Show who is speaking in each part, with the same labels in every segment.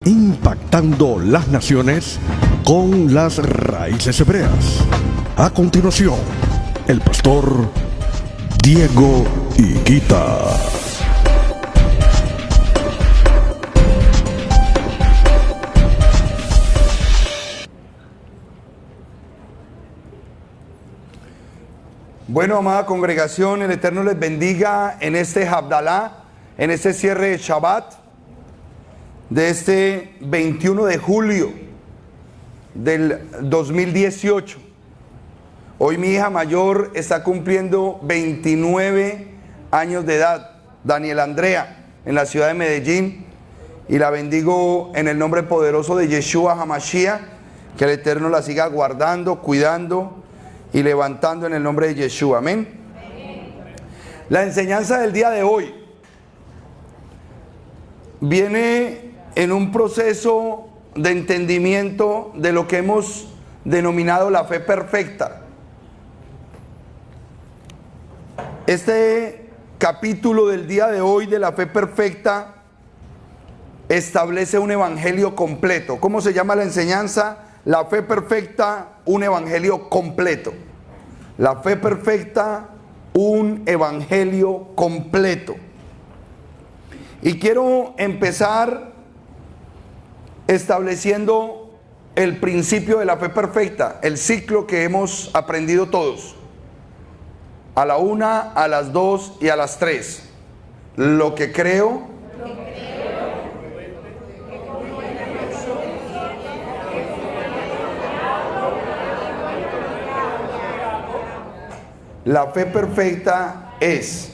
Speaker 1: Impactando las naciones con las raíces hebreas. A continuación, el pastor Diego Higuita.
Speaker 2: Bueno, amada congregación, el Eterno les bendiga en este Havdalah, en este cierre de Shabbat, de este 21 de julio del 2018. Hoy mi hija mayor está cumpliendo 29 años de edad, Daniel Andrea, en la ciudad de Medellín, y la bendigo en el nombre poderoso de Yeshua HaMashiach, que el Eterno la siga guardando, cuidando y levantando en el nombre de Yeshua. Amén. La enseñanza del día de hoy viene en un proceso de entendimiento de lo que hemos denominado la fe perfecta. Este capítulo del día de hoy de la fe perfecta establece un evangelio completo. ¿Cómo se llama la enseñanza? La fe perfecta, un evangelio completo. La fe perfecta, un evangelio completo. Y quiero empezar estableciendo el principio de la fe perfecta, el ciclo que hemos aprendido todos. A la 1, a las 2 y a las 3. Lo que creo. La fe perfecta es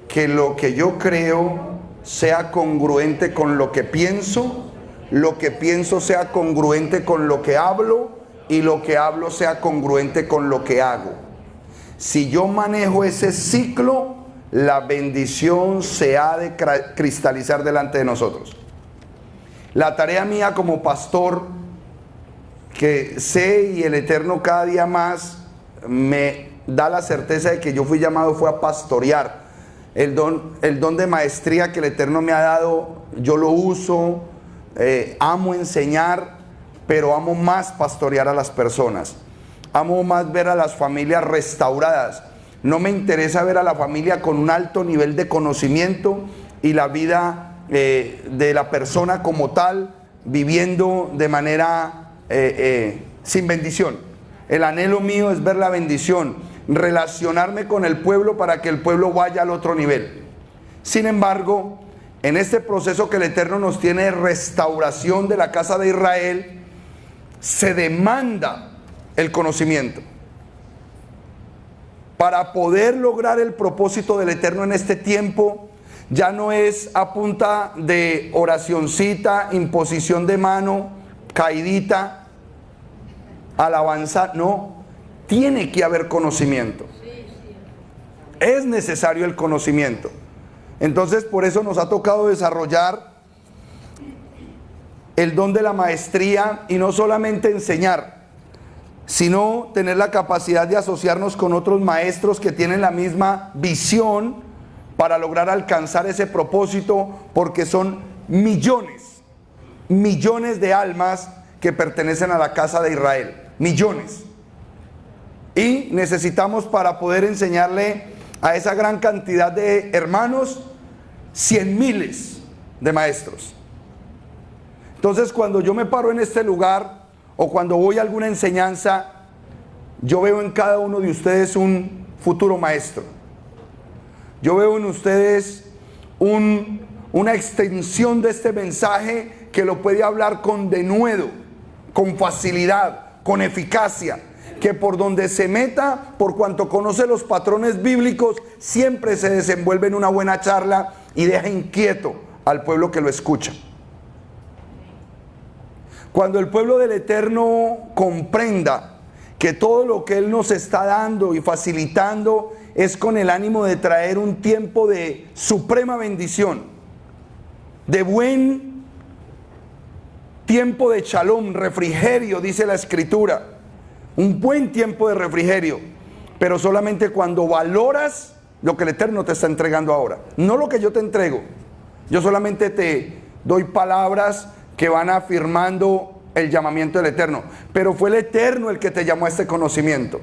Speaker 2: que lo que yo creo sea congruente con lo que pienso sea congruente con lo que hablo y lo que hablo sea congruente con lo que hago. Si yo manejo ese ciclo, la bendición se ha de cristalizar delante de nosotros. La tarea mía como pastor, que sé y el Eterno cada día más me da la certeza de que yo fui llamado fue a pastorear. El don de maestría que el Eterno me ha dado, yo lo uso, amo enseñar, pero amo más pastorear a las personas. Amo más ver a las familias restauradas. No me interesa ver a la familia con un alto nivel de conocimiento y la vida de la persona como tal viviendo de manera sin bendición. El anhelo mío es ver la bendición, relacionarme con el pueblo para que el pueblo vaya al otro nivel. Sin embargo, en este proceso que el Eterno nos tiene de restauración de la casa de Israel, se demanda el conocimiento. Para poder lograr el propósito del Eterno en este tiempo, ya no es a punta de oracioncita, imposición de mano, caidita, alabanza, no. Tiene que haber conocimiento. Es necesario el conocimiento. Entonces, por eso nos ha tocado desarrollar el don de la maestría y no solamente enseñar, sino tener la capacidad de asociarnos con otros maestros que tienen la misma visión para lograr alcanzar ese propósito, porque son millones de almas que pertenecen a la casa de Israel. Millones. Y necesitamos, para poder enseñarle a esa gran cantidad de hermanos, 100,000 de maestros. Entonces, cuando yo me paro en este lugar o cuando voy a alguna enseñanza, yo veo en cada uno de ustedes un futuro maestro. Yo veo en ustedes una extensión de este mensaje que lo puede hablar con denuedo, con facilidad, con eficacia, que por donde se meta, por cuanto conoce los patrones bíblicos, siempre se desenvuelve en una buena charla y deja inquieto al pueblo que lo escucha. Cuando el pueblo del Eterno comprenda que todo lo que Él nos está dando y facilitando es con el ánimo de traer un tiempo de suprema bendición, de buen tiempo de shalom, refrigerio, dice la Escritura. Un buen tiempo de refrigerio, pero solamente cuando valoras lo que el Eterno te está entregando ahora, no lo que yo te entrego. Yo solamente te doy palabras, que van afirmando el llamamiento del Eterno. Pero fue el Eterno el que te llamó a este conocimiento.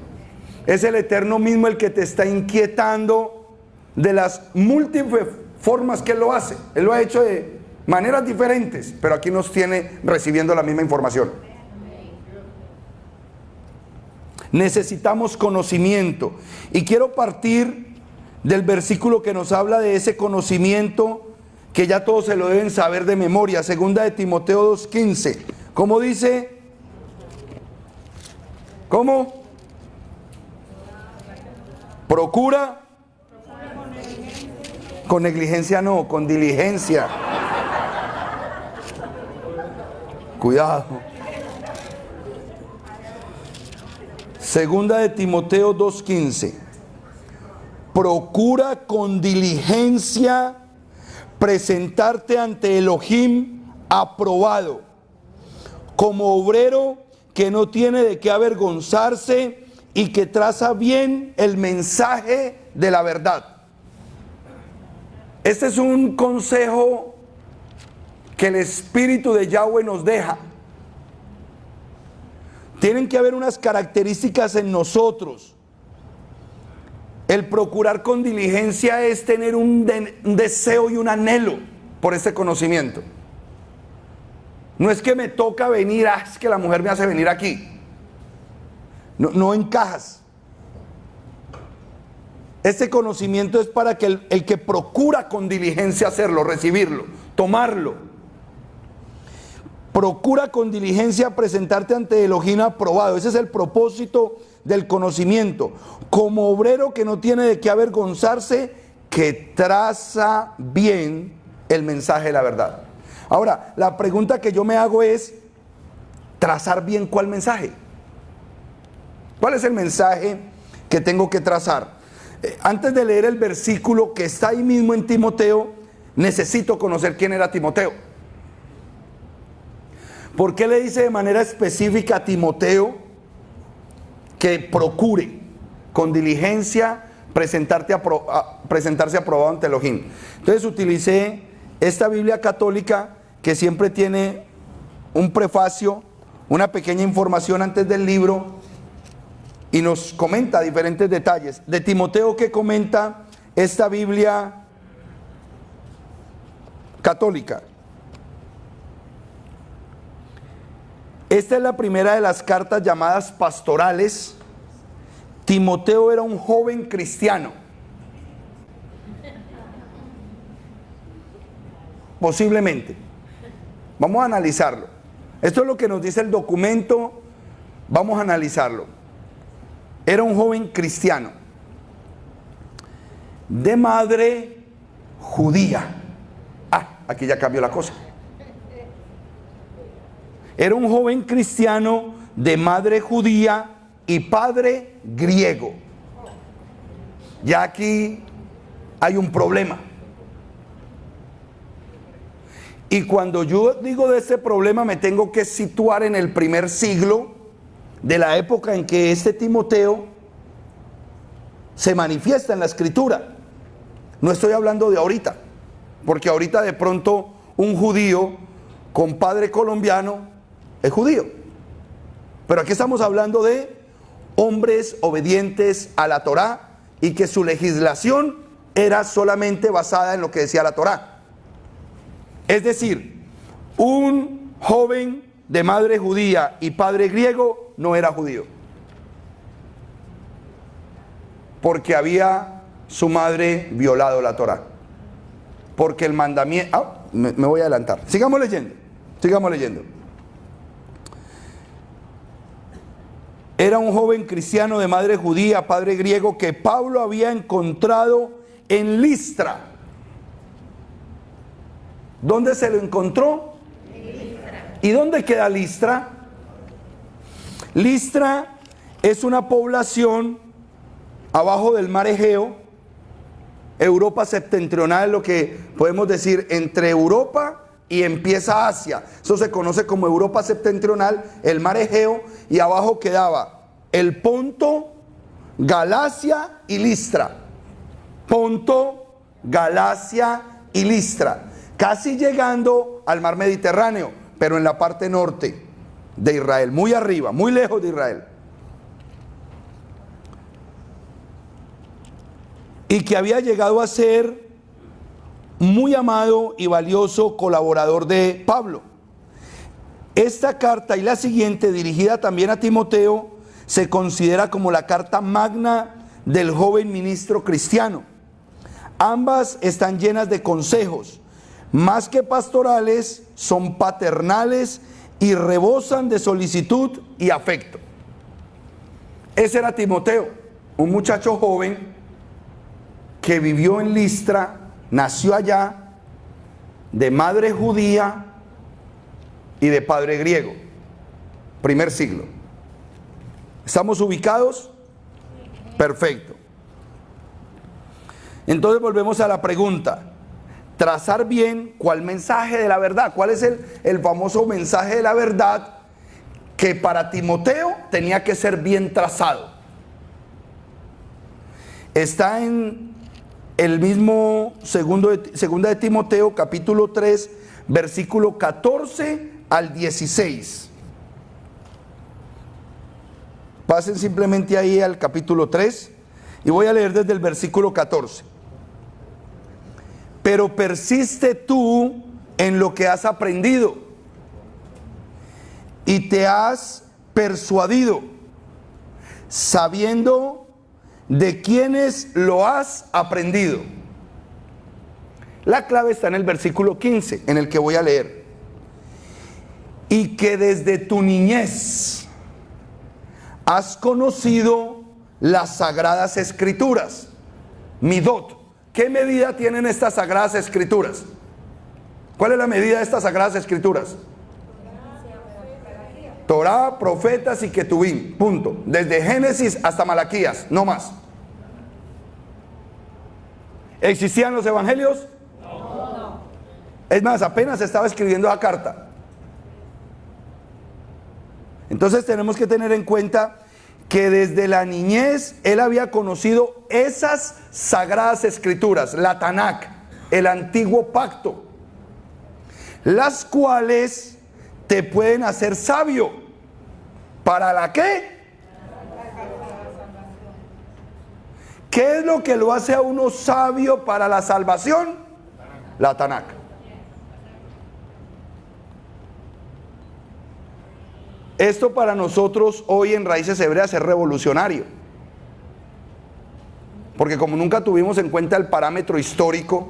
Speaker 2: Es el Eterno mismo el que te está inquietando de las múltiples formas que Él lo hace. Él lo ha hecho de maneras diferentes, pero aquí nos tiene recibiendo la misma información. Necesitamos conocimiento. Y quiero partir del versículo que nos habla de ese conocimiento que ya todos se lo deben saber de memoria. Segunda de Timoteo 2:15. ¿Cómo dice? ¿Cómo? Procura. Con negligencia no, con diligencia. Cuidado. Segunda de Timoteo 2:15. Procura con diligencia presentarte ante Elohim aprobado, como obrero que no tiene de qué avergonzarse y que traza bien el mensaje de la verdad. Este es un consejo que el Espíritu de Yahweh nos deja. Tienen que haber unas características en nosotros. El procurar con diligencia es tener un deseo y un anhelo por este conocimiento. No es que me toca venir, es que la mujer me hace venir aquí. No encajas. Este conocimiento es para que el que procura con diligencia hacerlo, recibirlo, tomarlo. Procura con diligencia presentarte ante Elohim aprobado. Ese es el propósito del conocimiento. Como obrero que no tiene de qué avergonzarse, que traza bien el mensaje de la verdad. Ahora, la pregunta que yo me hago es, ¿trazar bien cuál mensaje? ¿Cuál es el mensaje que tengo que trazar? Antes de leer el versículo que está ahí mismo en Timoteo, necesito conocer quién era Timoteo. ¿Por qué le dice de manera específica a Timoteo que procure con diligencia presentarse aprobado ante Elohim? Entonces utilicé esta Biblia católica que siempre tiene un prefacio, una pequeña información antes del libro y nos comenta diferentes detalles. De Timoteo, ¿qué comenta esta Biblia católica? Esta es la primera de las cartas llamadas pastorales. Timoteo era un joven cristiano. Posiblemente. Vamos a analizarlo. Esto es lo que nos dice el documento. Vamos a analizarlo. Era un joven cristiano de madre judía. Aquí ya cambió la cosa. Era un joven cristiano de madre judía y padre griego. Ya aquí hay un problema. Y cuando yo digo de ese problema me tengo que situar en el primer siglo de la época en que este Timoteo se manifiesta en la escritura. No estoy hablando de ahorita, porque ahorita de pronto un judío con padre colombiano es judío. Pero aquí estamos hablando de hombres obedientes a la Torá y que su legislación era solamente basada en lo que decía la Torá. Es decir, un joven de madre judía y padre griego no era judío, porque había su madre violado la Torá, porque el mandamiento... me voy a adelantar. Sigamos leyendo. Era un joven cristiano de madre judía, padre griego, que Pablo había encontrado en Listra. ¿Dónde se lo encontró? Listra. ¿Y dónde queda Listra? Listra es una población abajo del mar Egeo, Europa septentrional, lo que podemos decir entre Europa y empieza Asia. Eso se conoce como Europa septentrional, el mar Egeo, y abajo quedaba el Ponto, Galacia y Listra. Ponto, Galacia y Listra, casi llegando al mar Mediterráneo, pero en la parte norte de Israel, muy arriba, muy lejos de Israel. Y que había llegado a ser muy amado y valioso colaborador de Pablo. Esta carta y la siguiente, dirigida también a Timoteo, se considera como la carta magna del joven ministro cristiano. Ambas están llenas de consejos, más que pastorales, son paternales y rebosan de solicitud y afecto. Ese era Timoteo, un muchacho joven que vivió en Listra, nació allá, de madre judía y de padre griego, primer siglo. ¿Estamos ubicados? Perfecto. Entonces volvemos a la pregunta: trazar bien cuál mensaje de la verdad, cuál es el famoso mensaje de la verdad que para Timoteo tenía que ser bien trazado. Está en el mismo segunda de Timoteo, capítulo 3, versículo 14 al 16. Pasen simplemente ahí al capítulo 3 y voy a leer desde el versículo 14. Pero persiste tú en lo que has aprendido y te has persuadido, sabiendo de quiénes lo has aprendido. La clave está en el versículo 15, en el que voy a leer. Y que desde tu niñez has conocido las sagradas escrituras. Midot. ¿Qué medida tienen estas sagradas escrituras? ¿Cuál es la medida de estas sagradas escrituras? Torá, profetas y Ketubim, punto. Desde Génesis hasta Malaquías, no más. ¿Existían los evangelios? No. Es más, apenas estaba escribiendo la carta. Entonces tenemos que tener en cuenta que desde la niñez él había conocido esas sagradas escrituras, la Tanakh, el antiguo pacto, las cuales te pueden hacer sabio. ¿Para la qué? ¿Qué es lo que lo hace a uno sabio para la salvación? La Tanakh. Esto para nosotros hoy en Raíces Hebreas es revolucionario, porque como nunca tuvimos en cuenta el parámetro histórico,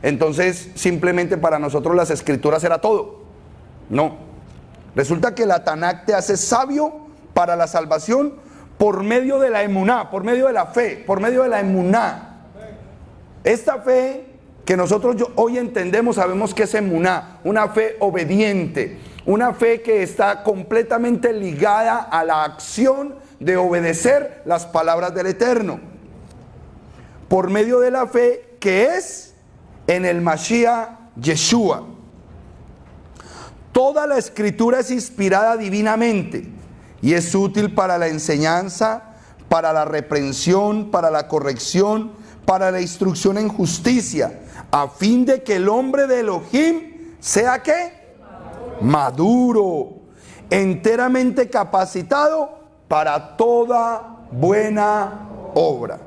Speaker 2: entonces simplemente para nosotros las escrituras era todo. No, resulta que la Tanakh te hace sabio para la salvación por medio de la emuná, por medio de la fe, por medio de la emuná. Esta fe que nosotros hoy entendemos, sabemos que es emuná, una fe obediente, una fe que está completamente ligada a la acción de obedecer las palabras del Eterno, por medio de la fe que es en el Mashiach Yeshua. Toda la escritura es inspirada divinamente y es útil para la enseñanza, para la reprensión, para la corrección, para la instrucción en justicia, a fin de que el hombre de Elohim sea ¿qué? Maduro, enteramente capacitado para toda buena obra.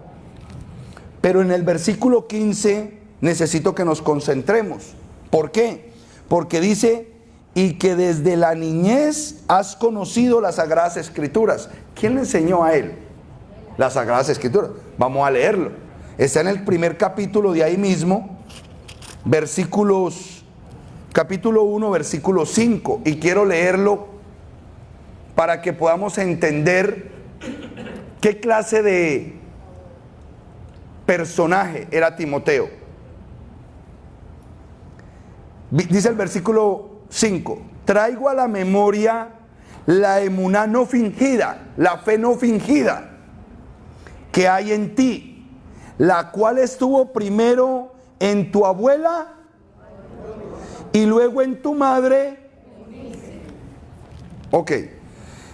Speaker 2: Pero en el versículo 15 necesito que nos concentremos. ¿Por qué? Porque dice, y que desde la niñez has conocido las Sagradas Escrituras. ¿Quién le enseñó a él las Sagradas Escrituras? Vamos a leerlo. Está en el primer capítulo de ahí mismo, capítulo 1, versículo 5, y quiero leerlo para que podamos entender qué clase de personaje era Timoteo. Dice el versículo 5, traigo a la memoria la emuná no fingida, la fe no fingida que hay en ti, la cual estuvo primero en tu abuela y luego en tu madre. Ok,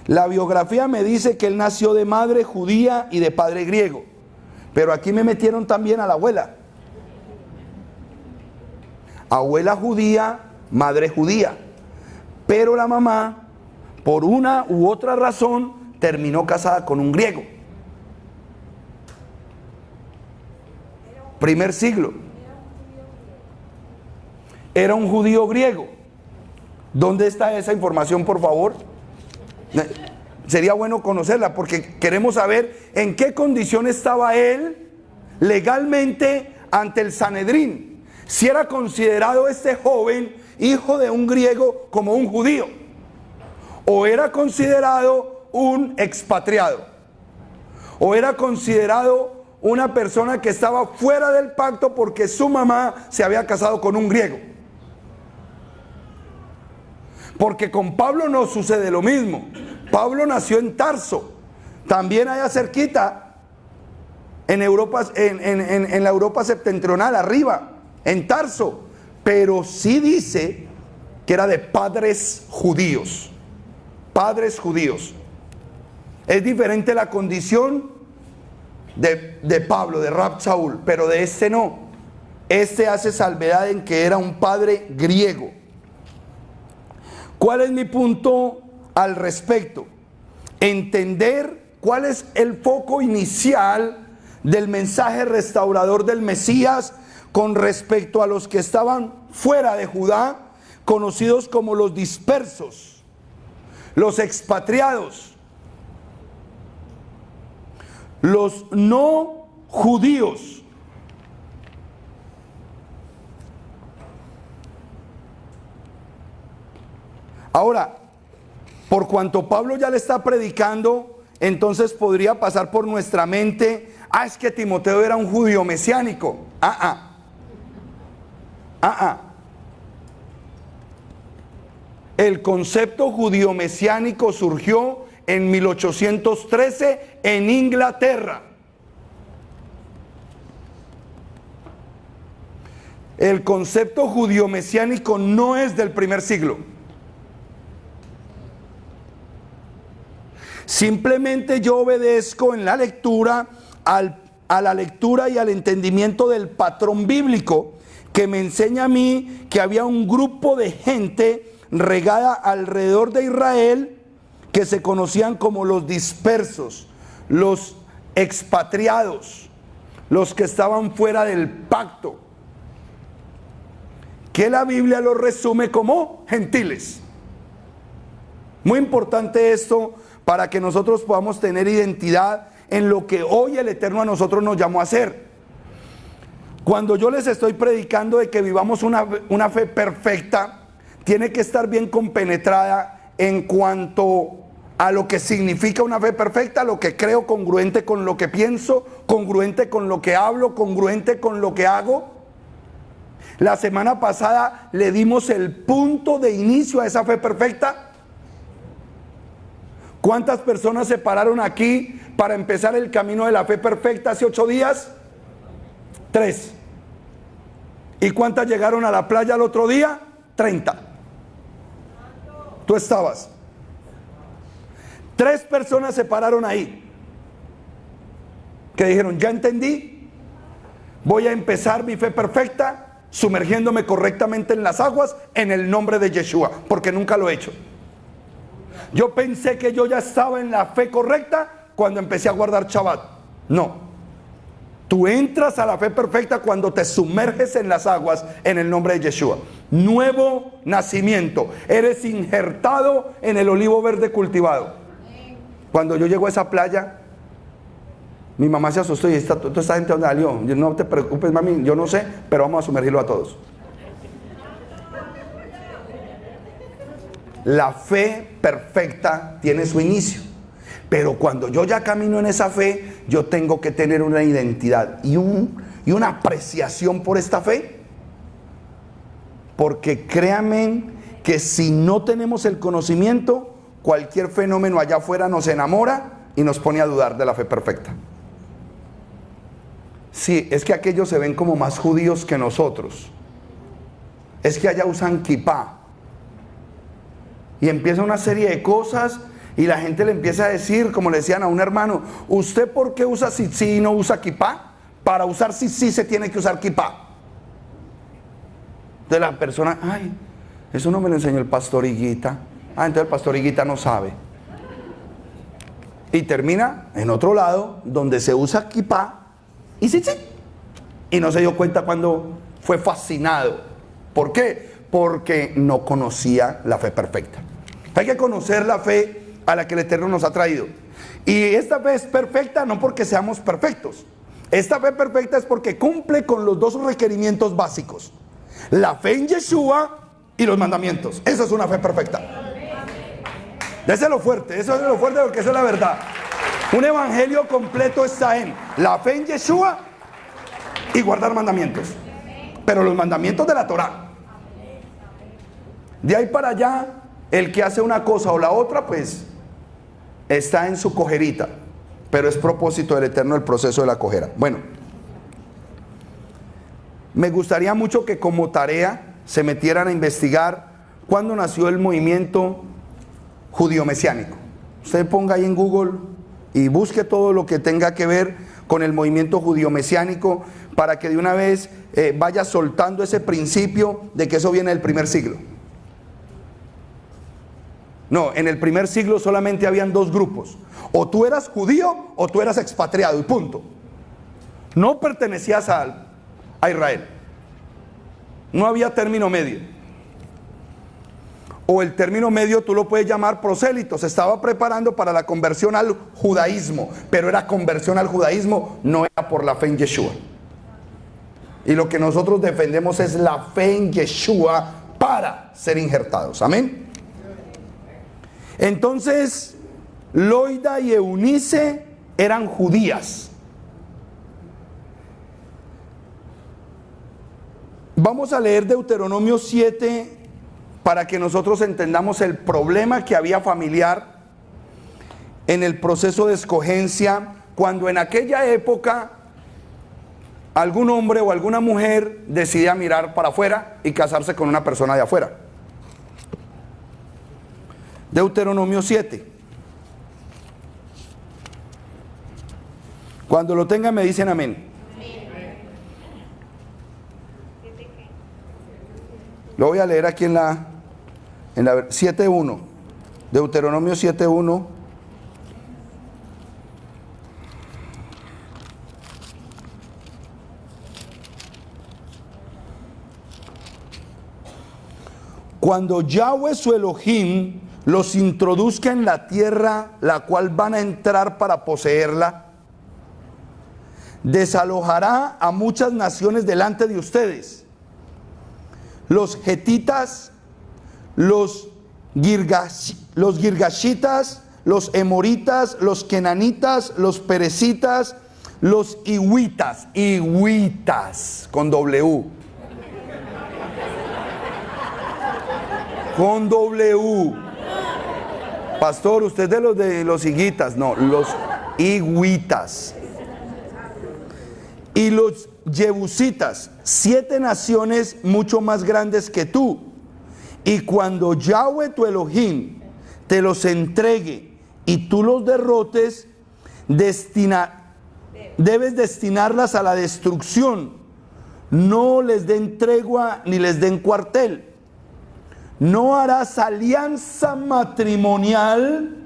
Speaker 2: la biografía me dice que él nació de madre judía y de padre griego, pero aquí me metieron también a la abuela. Abuela judía, madre judía. pero la mamá, por una u otra razón, terminó casada con un griego. Primer siglo. Era un judío griego. ¿Dónde está esa información, por favor? Sería bueno conocerla porque queremos saber en qué condición estaba él legalmente ante el Sanedrín. Si era considerado este joven hijo de un griego como un judío, o era considerado un expatriado, o era considerado una persona que estaba fuera del pacto porque su mamá se había casado con un griego. Porque con Pablo no sucede lo mismo. Pablo nació en Tarso, también allá cerquita, en Europa, en la Europa septentrional, arriba, en Tarso, pero sí dice que era de padres judíos. Padres judíos. Es diferente la condición de Pablo, de Rab Saúl, pero de este no. Este hace salvedad en que era un padre griego. ¿Cuál es mi punto al respecto? Entender cuál es el foco inicial del mensaje restaurador del Mesías con respecto a los que estaban fuera de Judá, conocidos como los dispersos, los expatriados, los no judíos. Ahora, por cuanto Pablo ya le está predicando, entonces podría pasar por nuestra mente, es que Timoteo era un judío mesiánico. El concepto judío mesiánico surgió en 1813 en Inglaterra. El concepto judío mesiánico no es del primer siglo. Simplemente yo obedezco en la lectura a la lectura y al entendimiento del patrón bíblico que me enseña a mí que había un grupo de gente regada alrededor de Israel que se conocían como los dispersos, los expatriados, los que estaban fuera del pacto, que la Biblia los resume como gentiles. Muy importante esto para que nosotros podamos tener identidad en lo que hoy el Eterno a nosotros nos llamó a hacer. Cuando yo les estoy predicando de que vivamos una fe perfecta, tiene que estar bien compenetrada en cuanto a lo que significa una fe perfecta, lo que creo, congruente con lo que pienso, congruente con lo que hablo, congruente con lo que hago. La semana pasada le dimos el punto de inicio a esa fe perfecta. ¿Cuántas personas se pararon aquí para empezar el camino de la fe perfecta hace 8 días? 3. ¿Y cuántas llegaron a la playa el otro día? 30. Tú estabas. 3 personas se pararon ahí, que dijeron, ya entendí, voy a empezar mi fe perfecta sumergiéndome correctamente en las aguas en el nombre de Yeshua, porque nunca lo he hecho. Yo pensé que yo ya estaba en la fe correcta cuando empecé a guardar Shabbat. No. Tú entras a la fe perfecta cuando te sumerges en las aguas en el nombre de Yeshua. Nuevo nacimiento. Eres injertado en el olivo verde cultivado. Cuando yo llego a esa playa, mi mamá se asustó y toda esta gente donde salió. No te preocupes, mami, yo no sé, pero vamos a sumergirlo a todos. La fe perfecta tiene su inicio, pero cuando yo ya camino en esa fe, yo tengo que tener una identidad y una apreciación por esta fe, porque créanme que si no tenemos el conocimiento, cualquier fenómeno allá afuera nos enamora y nos pone a dudar de la fe perfecta. Sí, es que aquellos se ven como más judíos que nosotros, es que allá usan kipá. Y empieza una serie de cosas y la gente le empieza a decir, como le decían a un hermano, ¿usted por qué usa tzitzit y no usa kipá? Para usar tzitzit se tiene que usar kipá. Entonces la persona, Eso no me lo enseñó el pastor Higuita. Ah, entonces el pastor Higuita no sabe. Y termina en otro lado, donde se usa kipá, y sí, sí. Y no se dio cuenta cuando fue fascinado. ¿Por qué? Porque no conocía la fe perfecta. Hay que conocer la fe a la que el Eterno nos ha traído. Y esta fe es perfecta no porque seamos perfectos. Esta fe perfecta es porque cumple con los dos requerimientos básicos: la fe en Yeshua y los mandamientos. Esa es una fe perfecta. Eso es lo fuerte porque eso es la verdad. Un evangelio completo está en la fe en Yeshua y guardar mandamientos. Pero los mandamientos de la Torá. De ahí para allá, el que hace una cosa o la otra, pues está en su cojerita. Pero es propósito del Eterno el proceso de la cojera. Bueno, me gustaría mucho que como tarea se metieran a investigar cuándo nació el movimiento judío mesiánico. Usted ponga ahí en Google y busque todo lo que tenga que ver con el movimiento judío mesiánico, para que de una vez vaya soltando ese principio de que eso viene del primer siglo. No, en el primer siglo solamente habían dos grupos: o tú eras judío o tú eras expatriado, y punto. No pertenecías a Israel. No había término medio. O el término medio tú lo puedes llamar prosélito. Se estaba preparando para la conversión al judaísmo, pero era conversión al judaísmo, no era por la fe en Yeshua. Y lo que nosotros defendemos es la fe en Yeshua para ser injertados. Amén. Entonces, Loida y Eunice eran judías. Vamos a leer Deuteronomio 7 para que nosotros entendamos el problema que había familiar en el proceso de escogencia, cuando en aquella época algún hombre o alguna mujer decidía mirar para afuera y casarse con una persona de afuera. Deuteronomio 7. Cuando lo tengan me dicen amén. Lo voy a leer aquí en la 7.1. Deuteronomio 7.1. Cuando Yahweh su Elohim los introduzca en la tierra la cual van a entrar para poseerla, desalojará a muchas naciones delante de ustedes: los getitas, los girgashitas, los emoritas, los kenanitas, los perecitas, los hiwitas con W, con W. Pastor, usted de los higuitas, no, los hiwitas. Y los jebusitas, 7 naciones mucho más grandes que tú. Y cuando Yahweh tu Elohim te los entregue y tú los derrotes, debes destinarlas a la destrucción. No les den tregua ni les den cuartel. No harás alianza matrimonial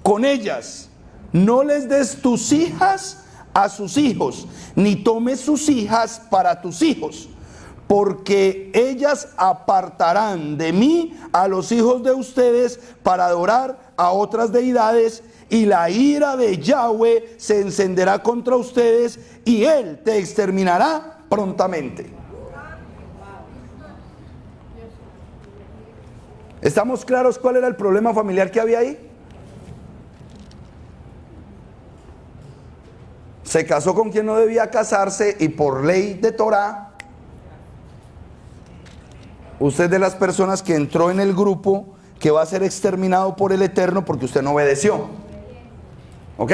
Speaker 2: con ellas. No les des tus hijas a sus hijos, ni tomes sus hijas para tus hijos, porque ellas apartarán de mí a los hijos de ustedes para adorar a otras deidades, y la ira de Yahweh se encenderá contra ustedes, y él te exterminará prontamente. ¿Estamos claros cuál era el problema familiar que había ahí? Se casó con quien no debía casarse, y por ley de Torah, usted es de las personas que entró en el grupo que va a ser exterminado por el Eterno porque usted no obedeció. ¿Ok?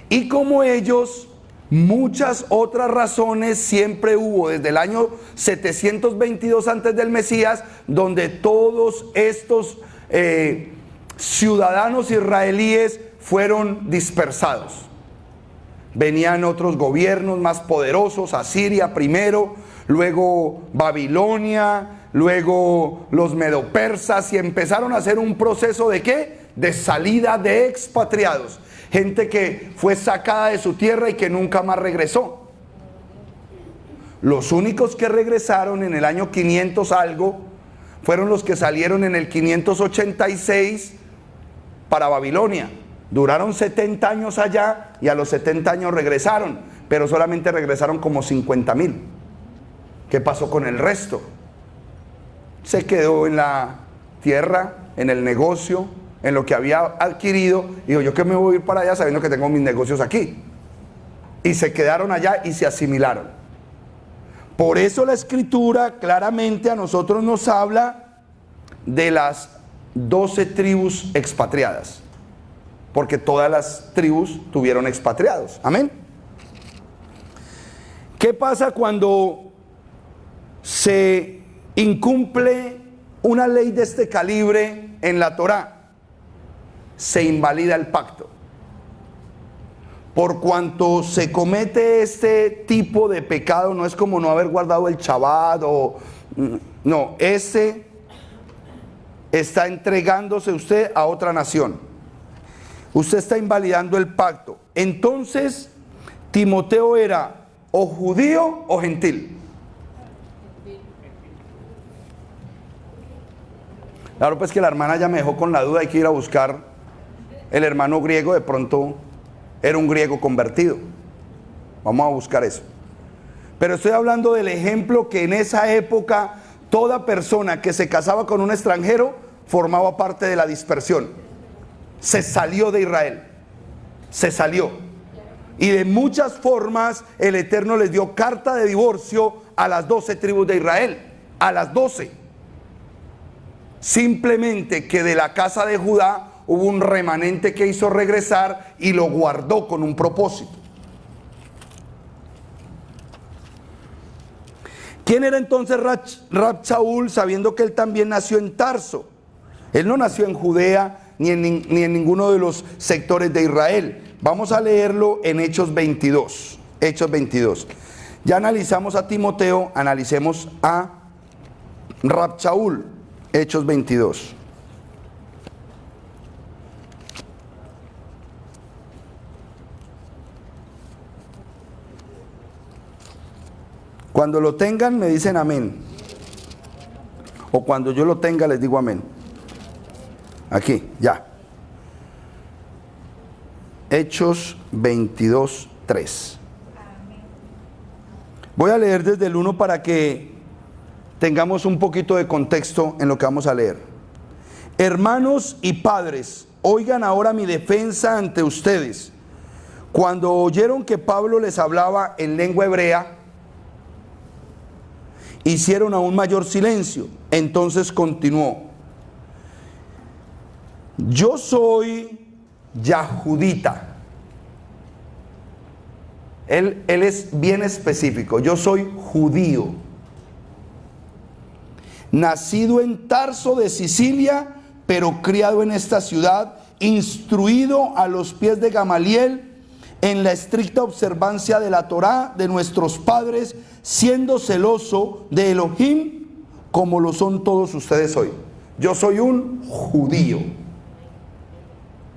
Speaker 2: Y como ellos, muchas otras razones siempre hubo desde el año 722 antes del Mesías, donde todos estos ciudadanos israelíes fueron dispersados. Venían otros gobiernos más poderosos: Asiria primero, luego Babilonia, luego los medopersas, y empezaron a hacer un proceso ¿de qué? De salida de expatriados. Gente que fue sacada de su tierra y que nunca más regresó. Los únicos que regresaron en el año 500 algo fueron los que salieron en el 586 para Babilonia. Duraron 70 años allá y a los 70 años regresaron, pero solamente regresaron como 50,000. ¿Qué pasó con el resto? Se quedó en la tierra, en el negocio, en lo que había adquirido. Digo, yo que me voy a ir para allá sabiendo que tengo mis negocios aquí. Y se quedaron allá y se asimilaron. Por eso la Escritura claramente a nosotros nos habla de las 12 tribus expatriadas, porque todas las tribus tuvieron expatriados. Amén. ¿Qué pasa cuando se incumple una ley de este calibre en la Torá? Se invalida el pacto. Por cuanto se comete este tipo de pecado, no es como no haber guardado el Shabbat o no, ese está entregándose usted a otra nación. Usted está invalidando el pacto. Entonces, Timoteo era o judío o gentil. Claro, pues que la hermana ya me dejó con la duda, hay que ir a buscar el hermano griego, de pronto era un griego convertido. Vamos a buscar eso. Pero estoy hablando del ejemplo que en esa época toda persona que se casaba con un extranjero formaba parte de la dispersión. Se salió de Israel. Se salió. Y de muchas formas el Eterno les dio carta de divorcio a las 12 tribus de Israel. A las 12. Simplemente que de la casa de Judá hubo un remanente que hizo regresar y lo guardó con un propósito. ¿Quién era entonces Rab Shaul, sabiendo que él también nació en Tarso? Él no nació en Judea ni en ninguno de los sectores de Israel. Vamos a leerlo en Hechos 22. Hechos 22. Ya analizamos a Timoteo, analicemos a Rab Shaul. Hechos 22. Cuando lo tengan me dicen amén. O cuando yo lo tenga les digo amén. Aquí, ya. Hechos 22, 3. Voy a leer desde el 1 para que tengamos un poquito de contexto en lo que vamos a leer. Hermanos y padres, oigan ahora mi defensa ante ustedes. Cuando oyeron que Pablo les hablaba en lengua hebrea, hicieron aún mayor silencio. Entonces continuó: yo soy yahudita. Él es bien específico. Yo soy judío, nacido en Tarso de Sicilia, pero criado en esta ciudad, instruido a los pies de Gamaliel en la estricta observancia de la Torá de nuestros padres, siendo celoso de Elohim, como lo son todos ustedes hoy. Yo soy un judío.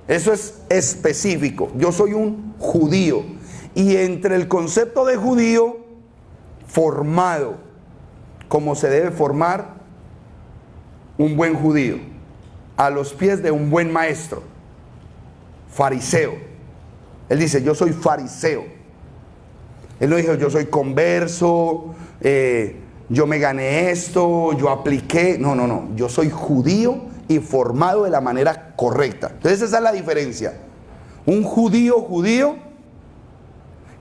Speaker 2: Eso es específico. Yo soy un judío. Y entre el concepto de judío, formado, como se debe formar un buen judío, a los pies de un buen maestro, fariseo. Él dice, yo soy fariseo. Él no dijo, yo soy converso, yo me gané esto, yo apliqué. No, no, no. Yo soy judío y formado de la manera correcta. Entonces esa es la diferencia. Un judío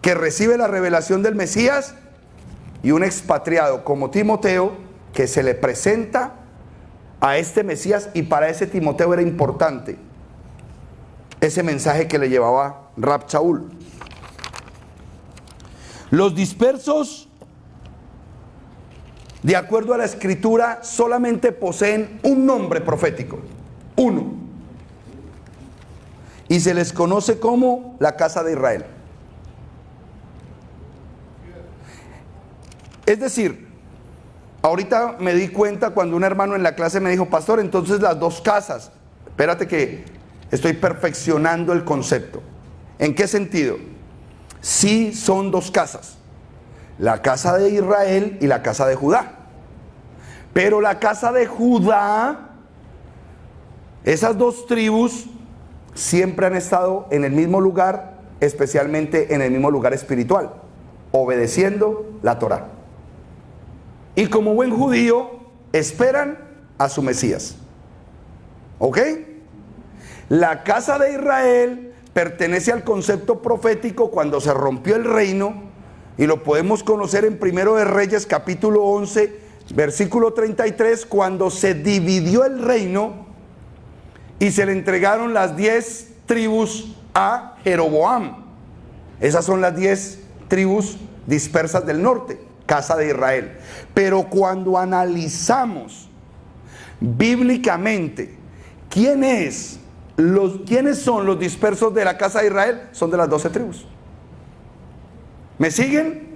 Speaker 2: que recibe la revelación del Mesías, y un expatriado como Timoteo que se le presenta a este Mesías, y para ese Timoteo era importante ese mensaje que le llevaba Rab Shaul. Los dispersos, de acuerdo a la Escritura, solamente poseen un nombre profético, uno, y se les conoce como la casa de Israel. Es decir, Ahorita me di cuenta cuando un hermano en la clase me dijo, pastor, entonces las dos casas. Espérate que estoy perfeccionando el concepto. ¿En qué sentido? Sí son dos casas. La casa de Israel y la casa de Judá. Pero la casa de Judá, esas dos tribus siempre han estado en el mismo lugar, especialmente en el mismo lugar espiritual, obedeciendo la Torá. Y como buen judío, esperan a su Mesías. ¿Ok? La casa de Israel pertenece al concepto profético cuando se rompió el reino, y lo podemos conocer en Primero de Reyes, capítulo 11, versículo 33, cuando se dividió el reino y se le entregaron las 10 tribus a Jeroboam. Esas son las 10 tribus dispersas del norte, casa de Israel. Pero cuando analizamos bíblicamente quiénes son los dispersos de la casa de Israel, son de las 12 tribus. ¿Me siguen?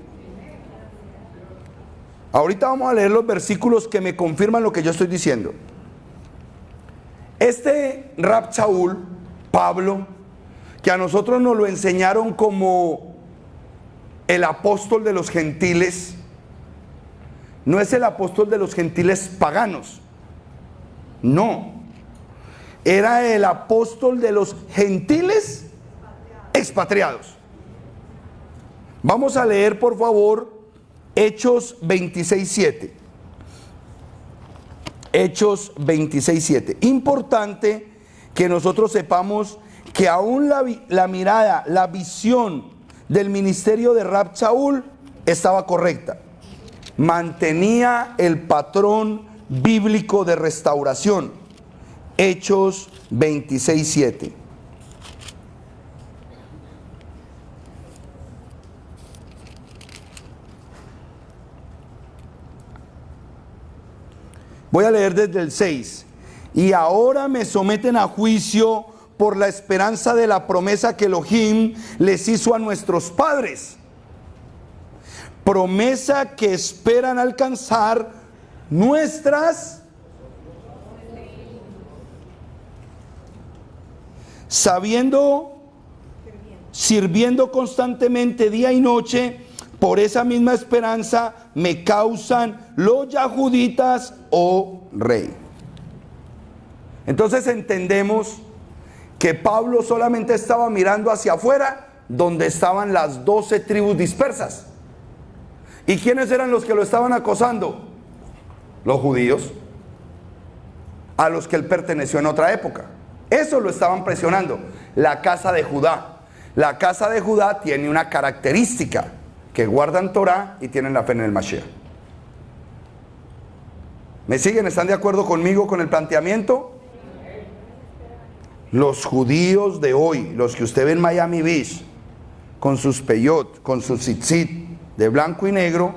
Speaker 2: Ahorita vamos a leer los versículos que me confirman lo que yo estoy diciendo. Este Rab Shaul, Pablo, que a nosotros nos lo enseñaron como el apóstol de los gentiles, no es el apóstol de los gentiles paganos, no, era el apóstol de los gentiles expatriados. Vamos a leer, por favor, Hechos 26:7. Hechos 26:7. Importante que nosotros sepamos que aún la mirada, la visión del ministerio de Rab Shaul estaba correcta. Mantenía el patrón bíblico de restauración. Hechos 26:7. Voy a leer desde el 6. Y ahora me someten a juicio por la esperanza de la promesa que Elohim les hizo a nuestros padres. Promesa que esperan alcanzar nuestras, sirviendo constantemente día y noche. Por esa misma esperanza me causan los yahuditas, oh rey. Entonces entendemos que Pablo solamente estaba mirando hacia afuera, donde estaban las 12 tribus dispersas. ¿Y quiénes eran los que lo estaban acosando? Los judíos, a los que él perteneció en otra época. Eso lo estaban presionando. La casa de Judá. La casa de Judá tiene una característica: que guardan Torah y tienen la fe en el Mashiach. ¿Me siguen? ¿Están de acuerdo conmigo con el planteamiento? Los judíos de hoy, los que usted ve en Miami Beach, con sus peyot, con sus tzitzit de blanco y negro,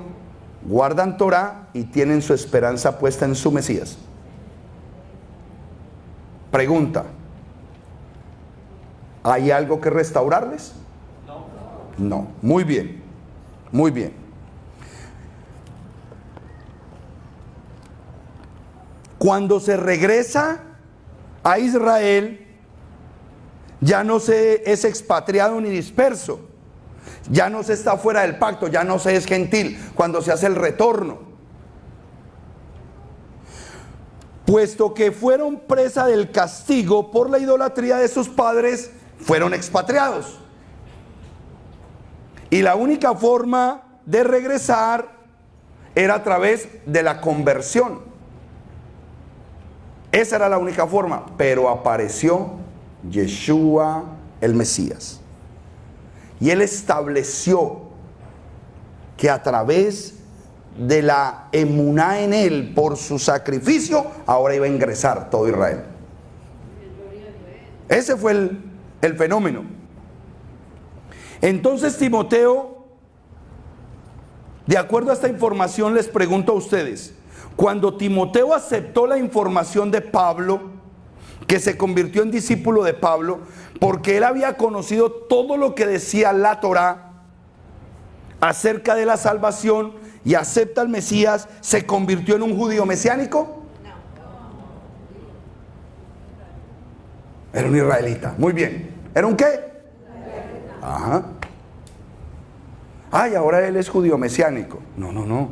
Speaker 2: guardan Torah y tienen su esperanza puesta en su Mesías. Pregunta: ¿hay algo que restaurarles? No. Muy bien. Muy bien. Cuando se regresa a Israel, ya no se es expatriado ni disperso, ya no se está fuera del pacto, ya no se es gentil cuando se hace el retorno. Puesto que fueron presa del castigo por la idolatría de sus padres, fueron expatriados. Y la única forma de regresar era a través de la conversión. Esa era la única forma. Pero apareció Yeshua el Mesías. Y él estableció que a través de la emuná en él, por su sacrificio, ahora iba a ingresar todo Israel. Ese fue el fenómeno. Entonces Timoteo, de acuerdo a esta información, les pregunto a ustedes: cuando Timoteo aceptó la información de Pablo, que se convirtió en discípulo de Pablo, porque él había conocido todo lo que decía la Torá, acerca de la salvación y acepta al Mesías, ¿se convirtió en un judío mesiánico? Era un israelita. Muy bien. ¿Era un qué? Ajá. Ay, ahora él es judío mesiánico. No.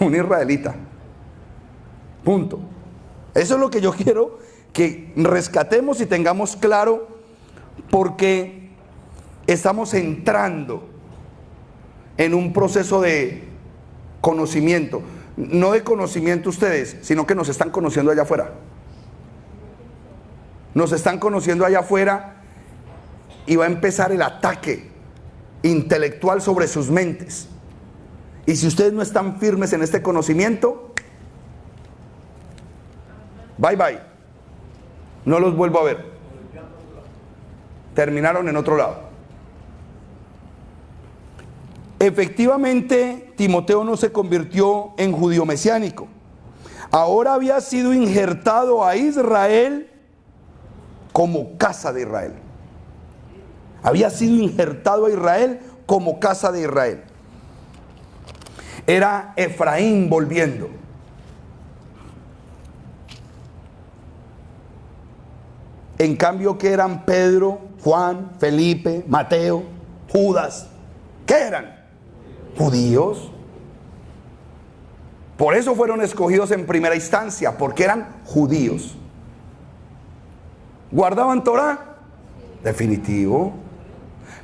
Speaker 2: Un israelita. Punto. Eso es lo que yo quiero que rescatemos y tengamos claro, porque estamos entrando en un proceso de conocimiento. No de conocimiento ustedes, sino que nos están conociendo allá afuera. Nos están conociendo allá afuera y va a empezar el ataque intelectual sobre sus mentes. Y si ustedes no están firmes en este conocimiento, bye bye, no los vuelvo a ver. Terminaron en otro lado. Efectivamente, Timoteo no se convirtió en judío mesiánico. Ahora había sido injertado a Israel como casa de Israel. Había sido injertado a Israel como casa de Israel. Era Efraín volviendo. En cambio, ¿qué eran Pedro, Juan, Felipe, Mateo, Judas? ¿Qué eran? Judíos. Por eso fueron escogidos en primera instancia, porque eran judíos. ¿Guardaban Torá? Definitivo.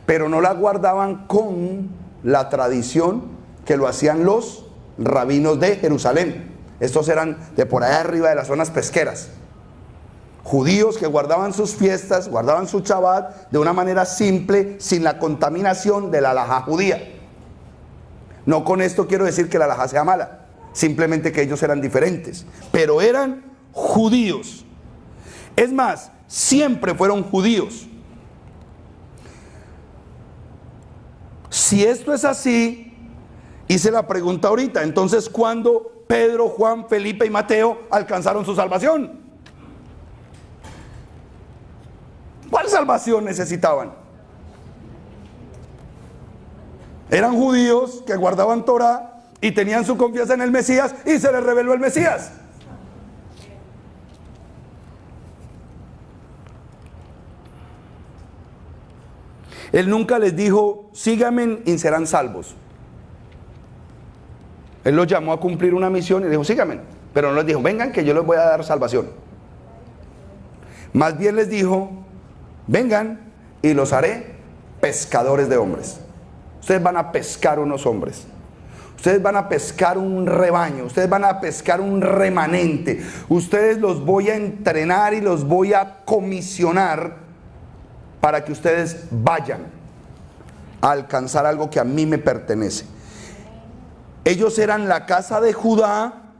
Speaker 2: Pero no la guardaban con la tradición que lo hacían los rabinos de Jerusalén. Estos eran de por allá arriba de las zonas pesqueras. Judíos que guardaban sus fiestas, guardaban su Shabbat de una manera simple, sin la contaminación de la halajá judía. No con esto quiero decir que la halajá sea mala, simplemente que ellos eran diferentes, pero eran judíos. Es más, siempre fueron judíos. Si esto es así, hice la pregunta ahorita, entonces ¿cuándo Pedro, Juan, Felipe y Mateo alcanzaron su salvación? ¿Cuál salvación necesitaban? Eran judíos que guardaban Torá y tenían su confianza en el Mesías y se les reveló el Mesías. Él nunca les dijo, síganme y serán salvos. Él los llamó a cumplir una misión y dijo, síganme. Pero no les dijo, vengan que yo les voy a dar salvación. Más bien les dijo, vengan y los haré pescadores de hombres. Ustedes van a pescar unos hombres. Ustedes van a pescar un rebaño. Ustedes van a pescar un remanente. Ustedes los voy a entrenar y los voy a comisionar para que ustedes vayan a alcanzar algo que a mí me pertenece. Ellos eran la casa de Judá,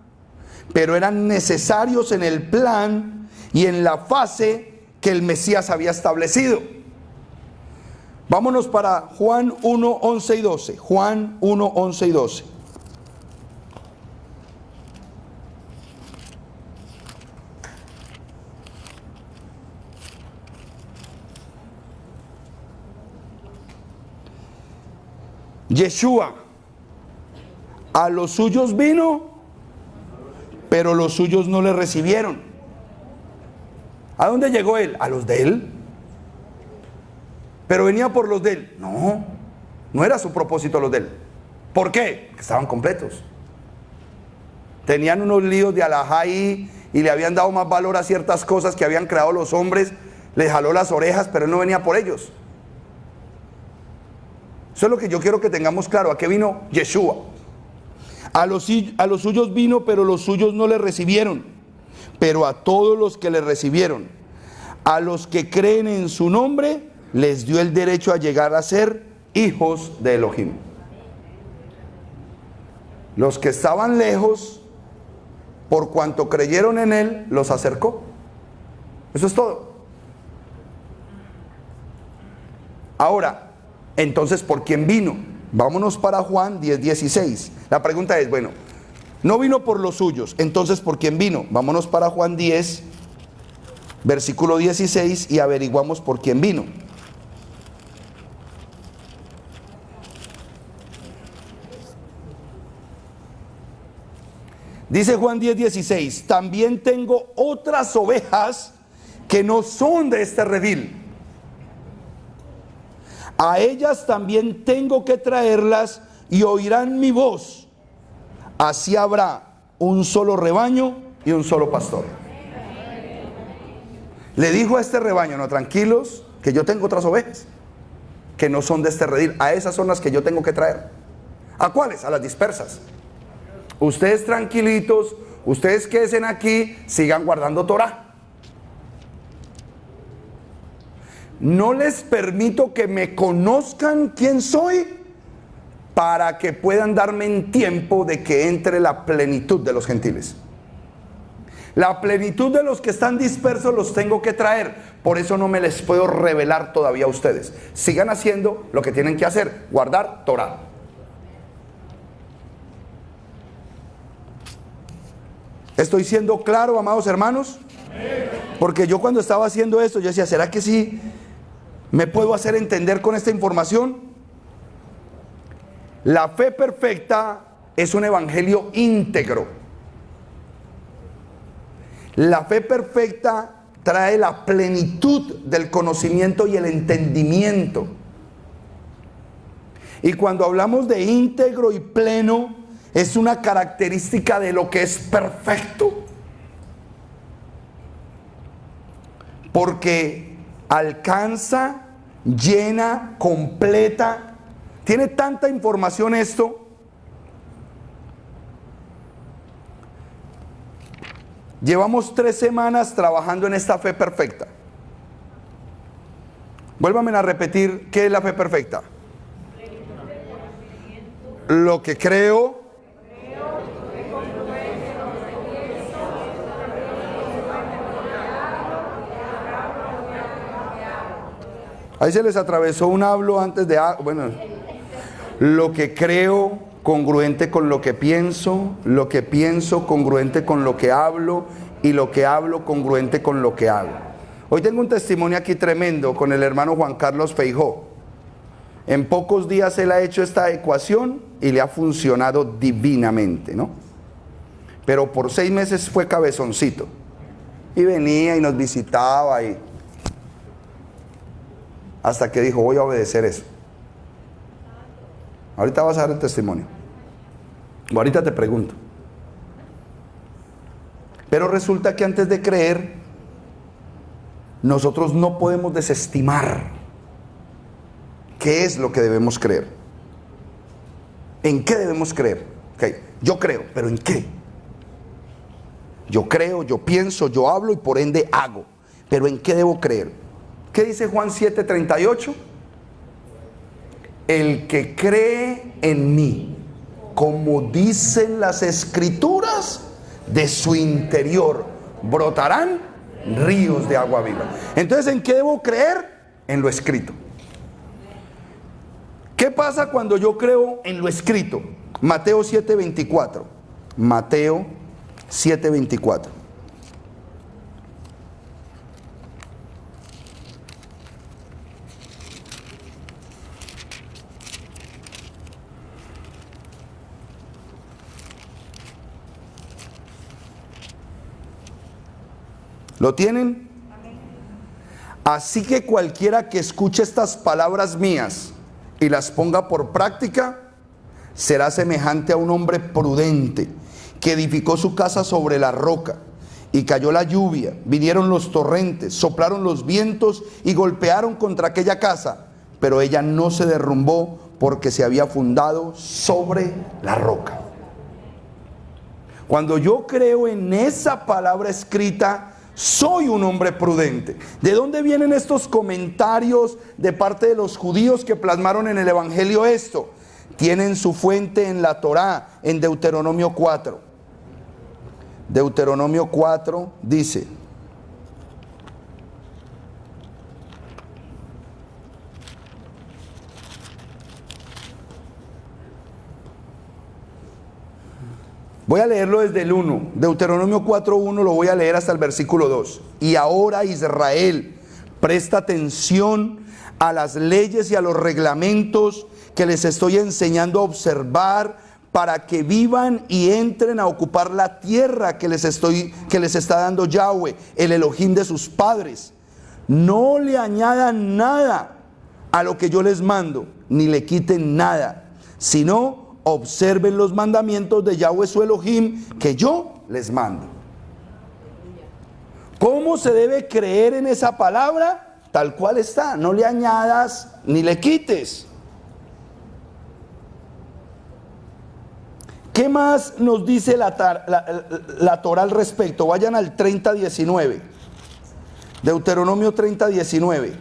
Speaker 2: pero eran necesarios en el plan y en la fase que el Mesías había establecido. Vámonos para Juan 1, 11 y 12. Juan 1, 11 y 12. Yeshua a los suyos vino, pero los suyos no le recibieron. ¿A dónde llegó él? A los de él. Pero venía por los de él. No, no era su propósito los de él. ¿Por qué? Porque estaban completos. Tenían unos líos de alajá ahí y le habían dado más valor a ciertas cosas que habían creado los hombres. Les jaló las orejas, pero él no venía por ellos. Eso es lo que yo quiero que tengamos claro. ¿A qué vino Yeshua? A los suyos vino, pero los suyos no le recibieron. Pero a todos los que le recibieron, a los que creen en su nombre, les dio el derecho a llegar a ser hijos de Elohim. Los que estaban lejos, por cuanto creyeron en él, los acercó. Eso es todo. Ahora, entonces, ¿por quién vino? Vámonos para Juan 10, 16. La pregunta es, bueno, no vino por los suyos, entonces ¿por quién vino? Vámonos para Juan 10, versículo 16 y averiguamos por quién vino. Dice Juan 10:16, también tengo otras ovejas que no son de este redil. A ellas también tengo que traerlas y oirán mi voz. Así habrá un solo rebaño y un solo pastor. Le dijo a este rebaño, no, tranquilos, que yo tengo otras ovejas que no son de este redil. A esas son las que yo tengo que traer. ¿A cuáles? A las dispersas. Ustedes tranquilitos, ustedes quédense aquí, sigan guardando Torah. No les permito que me conozcan quién soy para que puedan darme en tiempo de que entre la plenitud de los gentiles. La plenitud de los que están dispersos los tengo que traer. Por eso no me les puedo revelar todavía a ustedes. Sigan haciendo lo que tienen que hacer, guardar Torah. ¿Estoy siendo claro, amados hermanos? Porque yo cuando estaba haciendo esto, yo decía, ¿será que sí me puedo hacer entender con esta información? La fe perfecta es un evangelio íntegro. La fe perfecta trae la plenitud del conocimiento y el entendimiento. Y cuando hablamos de íntegro y pleno, es una característica de lo que es perfecto. Porque alcanza, llena, completa. Tiene tanta información esto. Llevamos 3 semanas trabajando en esta fe perfecta. Vuélvanme a repetir, ¿qué es la fe perfecta? Lo que creo. Ahí se les atravesó un hablo antes de... Bueno, lo que creo congruente con lo que pienso congruente con lo que hablo, y lo que hablo congruente con lo que hago. Hoy tengo un testimonio aquí tremendo con el hermano Juan Carlos Feijó. En pocos días él ha hecho esta ecuación y le ha funcionado divinamente, ¿no? Pero por 6 meses fue cabezoncito. Y venía y nos visitaba y... hasta que dijo, voy a obedecer eso. Ahorita vas a dar el testimonio. O ahorita te pregunto. Pero resulta que antes de creer, nosotros no podemos desestimar qué es lo que debemos creer. ¿En qué debemos creer? Okay. Yo creo, pero ¿en qué? Yo creo, yo pienso, yo hablo y por ende hago. Pero ¿en qué debo creer? ¿Qué dice Juan 7:38? El que cree en mí, como dicen las escrituras, de su interior brotarán ríos de agua viva. Entonces, ¿en qué debo creer? En lo escrito. ¿Qué pasa cuando yo creo en lo escrito? Mateo 7:24. Mateo 7:24. ¿Lo tienen? Así que cualquiera que escuche estas palabras mías y las ponga por práctica, será semejante a un hombre prudente que edificó su casa sobre la roca, y cayó la lluvia, vinieron los torrentes, soplaron los vientos y golpearon contra aquella casa, pero ella no se derrumbó porque se había fundado sobre la roca. Cuando yo creo en esa palabra escrita, soy un hombre prudente. ¿De dónde vienen estos comentarios de parte de los judíos que plasmaron en el evangelio esto? Tienen su fuente en la Torá, en Deuteronomio 4. Deuteronomio 4 dice: voy a leerlo desde el 1. Deuteronomio 4:1 lo voy a leer hasta el versículo 2. Y ahora, Israel, presta atención a las leyes y a los reglamentos que les estoy enseñando a observar para que vivan y entren a ocupar la tierra que les está dando Yahweh, el Elohim de sus padres. No le añadan nada a lo que yo les mando, ni le quiten nada, sino observen los mandamientos de Yahweh su Elohim que yo les mando. ¿Cómo se debe creer en esa palabra? Tal cual está, no le añadas ni le quites. ¿Qué más nos dice la Torah al respecto? Vayan al 30:19. Deuteronomio 30:19.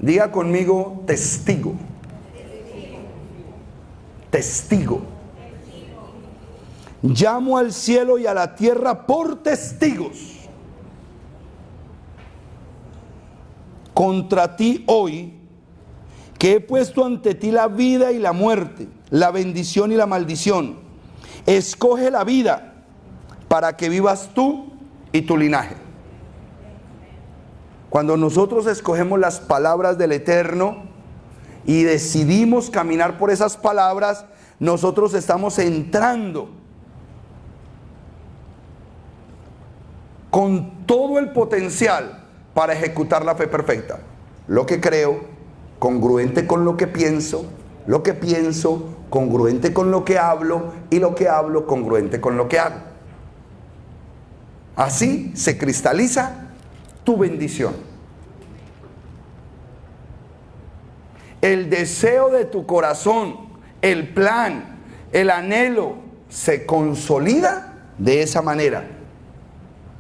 Speaker 2: Diga conmigo, testigo. Testigo. Llamo al cielo y a la tierra por testigos contra ti hoy, que he puesto ante ti la vida y la muerte, la bendición y la maldición. Escoge la vida para que vivas tú y tu linaje. Cuando nosotros escogemos las palabras del Eterno y decidimos caminar por esas palabras, nosotros estamos entrando con todo el potencial para ejecutar la fe perfecta. Lo que creo, congruente con lo que pienso congruente con lo que hablo, y lo que hablo, congruente con lo que hago. Así se cristaliza tu bendición. El deseo de tu corazón, el plan, el anhelo, se consolida de esa manera.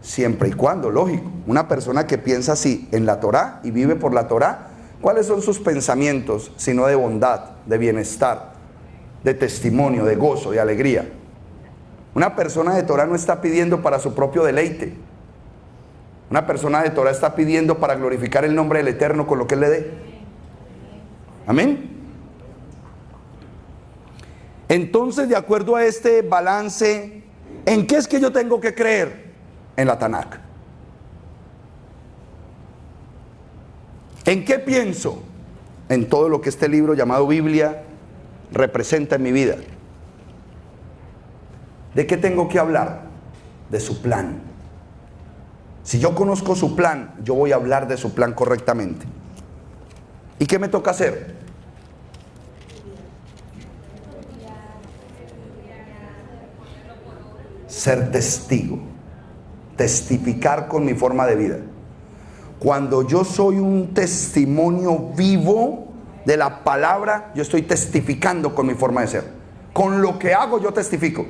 Speaker 2: Siempre y cuando, lógico, una persona que piensa así en la Torá y vive por la Torá, ¿cuáles son sus pensamientos? Sino de bondad, de bienestar, de testimonio, de gozo, de alegría. Una persona de Torá no está pidiendo para su propio deleite. Una persona de Torá está pidiendo para glorificar el nombre del Eterno con lo que Él le dé. Amén. Entonces, de acuerdo a este balance, ¿en qué es que yo tengo que creer? En la Tanakh. ¿En qué pienso? En todo lo que este libro llamado Biblia representa en mi vida. ¿De qué tengo que hablar? De su plan. Si yo conozco su plan, yo voy a hablar de su plan correctamente. ¿Y qué me toca hacer? Ser testigo. Testificar con mi forma de vida. Cuando yo soy un testimonio vivo de la palabra, yo estoy testificando con mi forma de ser. Con lo que hago yo testifico.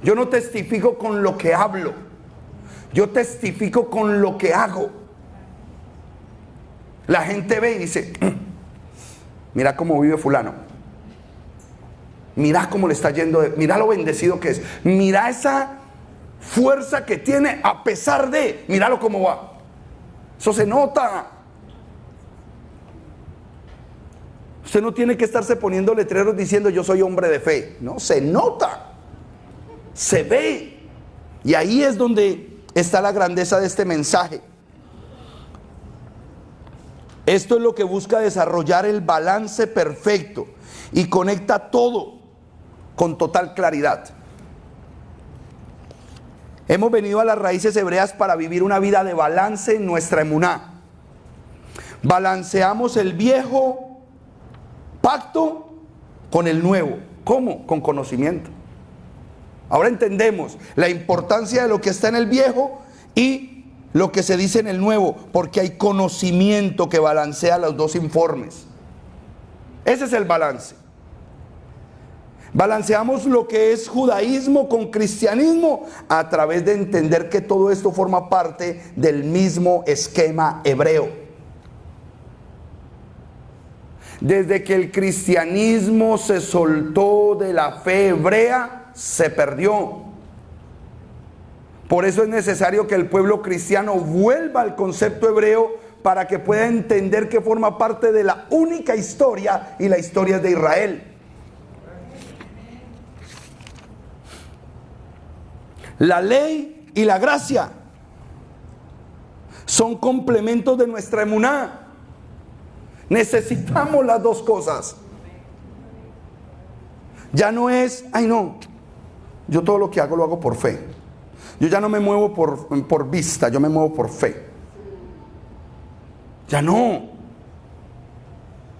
Speaker 2: Yo no testifico con lo que hablo. Yo testifico con lo que hago. La gente ve y dice, mira cómo vive fulano. Mira cómo le está yendo, mira lo bendecido que es. Mira esa fuerza que tiene a pesar de, míralo cómo va. Eso se nota. Usted no tiene que estarse poniendo letreros diciendo yo soy hombre de fe. No, se nota. Se ve. Y ahí es donde está la grandeza de este mensaje. Esto es lo que busca desarrollar el balance perfecto y conecta todo con total claridad. Hemos venido a las raíces hebreas para vivir una vida de balance en nuestra emuná. Balanceamos el viejo pacto con el nuevo. ¿Cómo? Con conocimiento. Ahora entendemos la importancia de lo que está en el viejo y lo que se dice en el nuevo, porque hay conocimiento que balancea los dos informes. Ese es el balance. Balanceamos lo que es judaísmo con cristianismo a través de entender que todo esto forma parte del mismo esquema hebreo. Desde que el cristianismo se soltó de la fe hebrea, se perdió. Por eso es necesario que el pueblo cristiano vuelva al concepto hebreo para que pueda entender que forma parte de la única historia, y la historia es de Israel. La ley y la gracia son complementos de nuestra emuná. Necesitamos las dos cosas. Ya no es, ay no, yo todo lo que hago lo hago por fe. Yo ya no me muevo por vista, yo me muevo por fe. Ya no.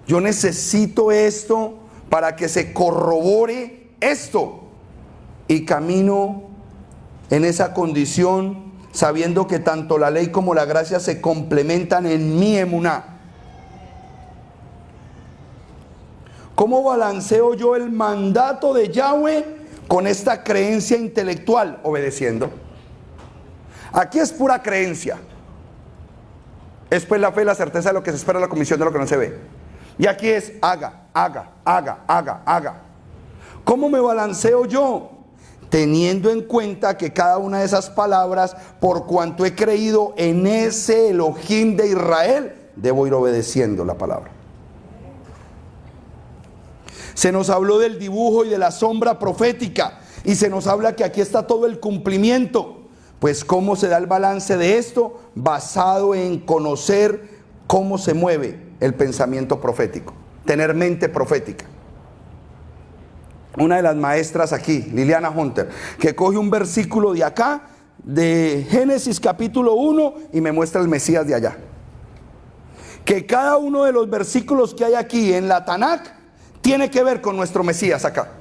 Speaker 2: Yo necesito esto para que se corrobore esto. Y camino en esa condición, sabiendo que tanto la ley como la gracia se complementan en mi emuná. ¿Cómo balanceo yo el mandato de Yahweh con esta creencia intelectual? Obedeciendo. Aquí es pura creencia. Es pues la fe, la certeza de lo que se espera, la convicción de lo que no se ve. Y aquí es haga, haga, haga, haga, haga. ¿Cómo me balanceo yo? Teniendo en cuenta que cada una de esas palabras, por cuanto he creído en ese Elohim de Israel, debo ir obedeciendo la palabra. Se nos habló del dibujo y de la sombra profética, y se nos habla que aquí está todo el cumplimiento. Pues ¿cómo se da el balance de esto? Basado en conocer cómo se mueve el pensamiento profético, tener mente profética. Una de las maestras aquí, Liliana Hunter, que coge un versículo de acá, de Génesis capítulo 1, y me muestra el Mesías de allá. Que cada uno de los versículos que hay aquí en la Tanakh tiene que ver con nuestro Mesías acá.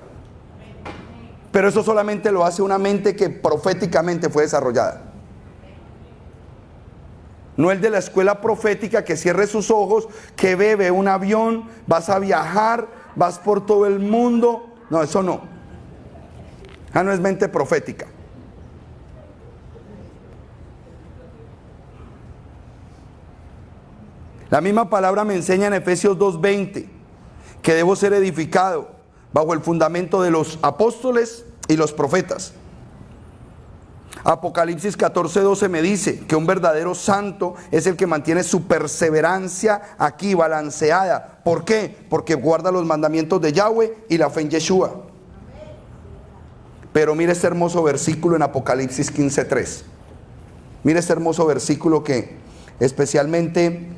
Speaker 2: Pero eso solamente lo hace una mente que proféticamente fue desarrollada. No el de la escuela profética que cierre sus ojos, que ve un avión, vas a viajar, vas por todo el mundo. No, eso no. No es mente profética. La misma palabra me enseña en Efesios 2:20 que debo ser edificado bajo el fundamento de los apóstoles y los profetas. Apocalipsis 14:12 me dice que un verdadero santo es el que mantiene su perseverancia aquí balanceada. ¿Por qué? Porque guarda los mandamientos de Yahweh y la fe en Yeshua. Pero mire este hermoso versículo en Apocalipsis 15:3. Mire este hermoso versículo que especialmente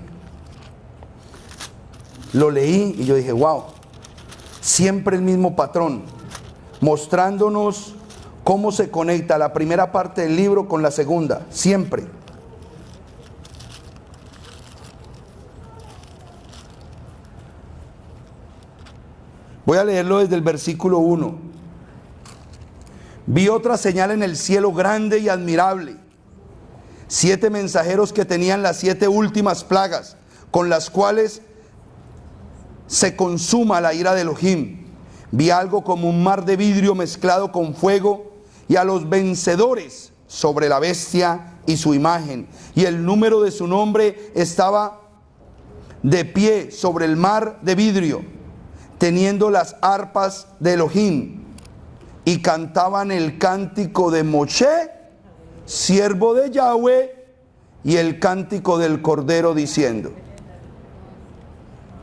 Speaker 2: lo leí y yo dije, wow, siempre el mismo patrón, mostrándonos cómo se conecta la primera parte del libro con la segunda, siempre. Voy a leerlo desde el versículo 1. Vi otra señal en el cielo grande y admirable, 7 mensajeros que tenían las 7 últimas plagas, con las cuales se consuma la ira de Elohim. Vi algo como un mar de vidrio mezclado con fuego, y a los vencedores sobre la bestia y su imagen, y el número de su nombre estaba de pie sobre el mar de vidrio, teniendo las arpas de Elohim, y cantaban el cántico de Moshe, siervo de Yahweh, y el cántico del Cordero, diciendo.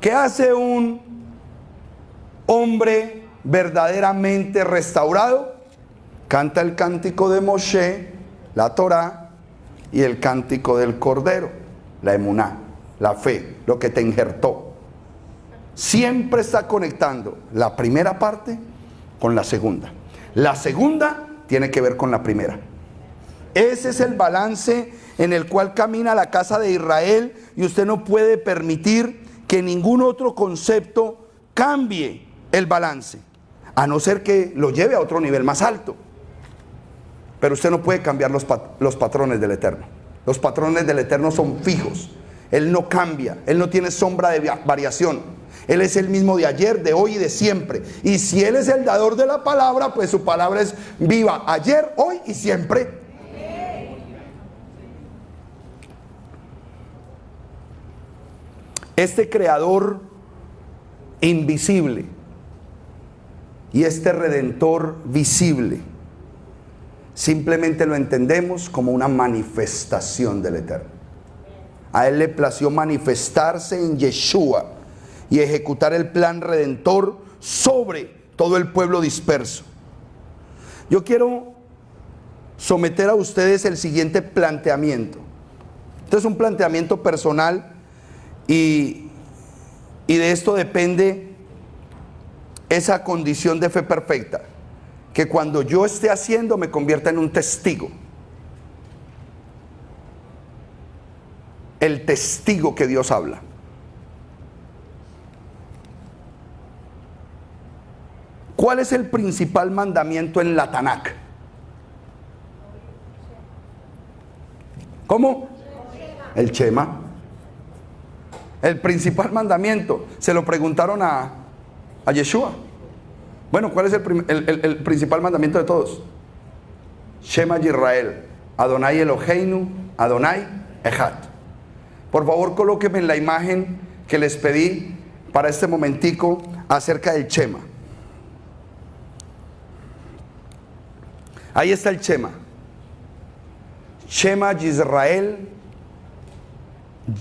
Speaker 2: ¿Qué hace un hombre verdaderamente restaurado? Canta el cántico de Moshe, la Torá, y el cántico del Cordero, la emuná, la fe, lo que te injertó. Siempre está conectando la primera parte con la segunda. La segunda tiene que ver con la primera. Ese es el balance en el cual camina la casa de Israel, y usted no puede permitir que ningún otro concepto cambie el balance, a no ser que lo lleve a otro nivel más alto. Pero usted no puede cambiar los patrones del Eterno. Los patrones del Eterno son fijos. Él no cambia, Él no tiene sombra de variación. Él es el mismo de ayer, de hoy y de siempre. Y si Él es el dador de la palabra, pues su palabra es viva ayer, hoy y siempre. Este creador invisible y este redentor visible, simplemente lo entendemos como una manifestación del Eterno. A Él le plació manifestarse en Yeshua y ejecutar el plan redentor sobre todo el pueblo disperso. Yo quiero someter a ustedes el siguiente planteamiento. Este es un planteamiento personal y de esto depende esa condición de fe perfecta, que cuando yo esté haciendo me convierta en un testigo. El testigo que Dios habla. ¿Cuál es el principal mandamiento en la Tanakh? ¿Cómo? El Shema. El principal mandamiento. Se lo preguntaron a Yeshua. Bueno, ¿cuál es el principal mandamiento de todos? Shema Yisrael, Adonai Eloheinu, Adonai Echad. Por favor, colóquenme en la imagen que les pedí para este momentico acerca del Shema. Ahí está el Shema. Shema Yisrael,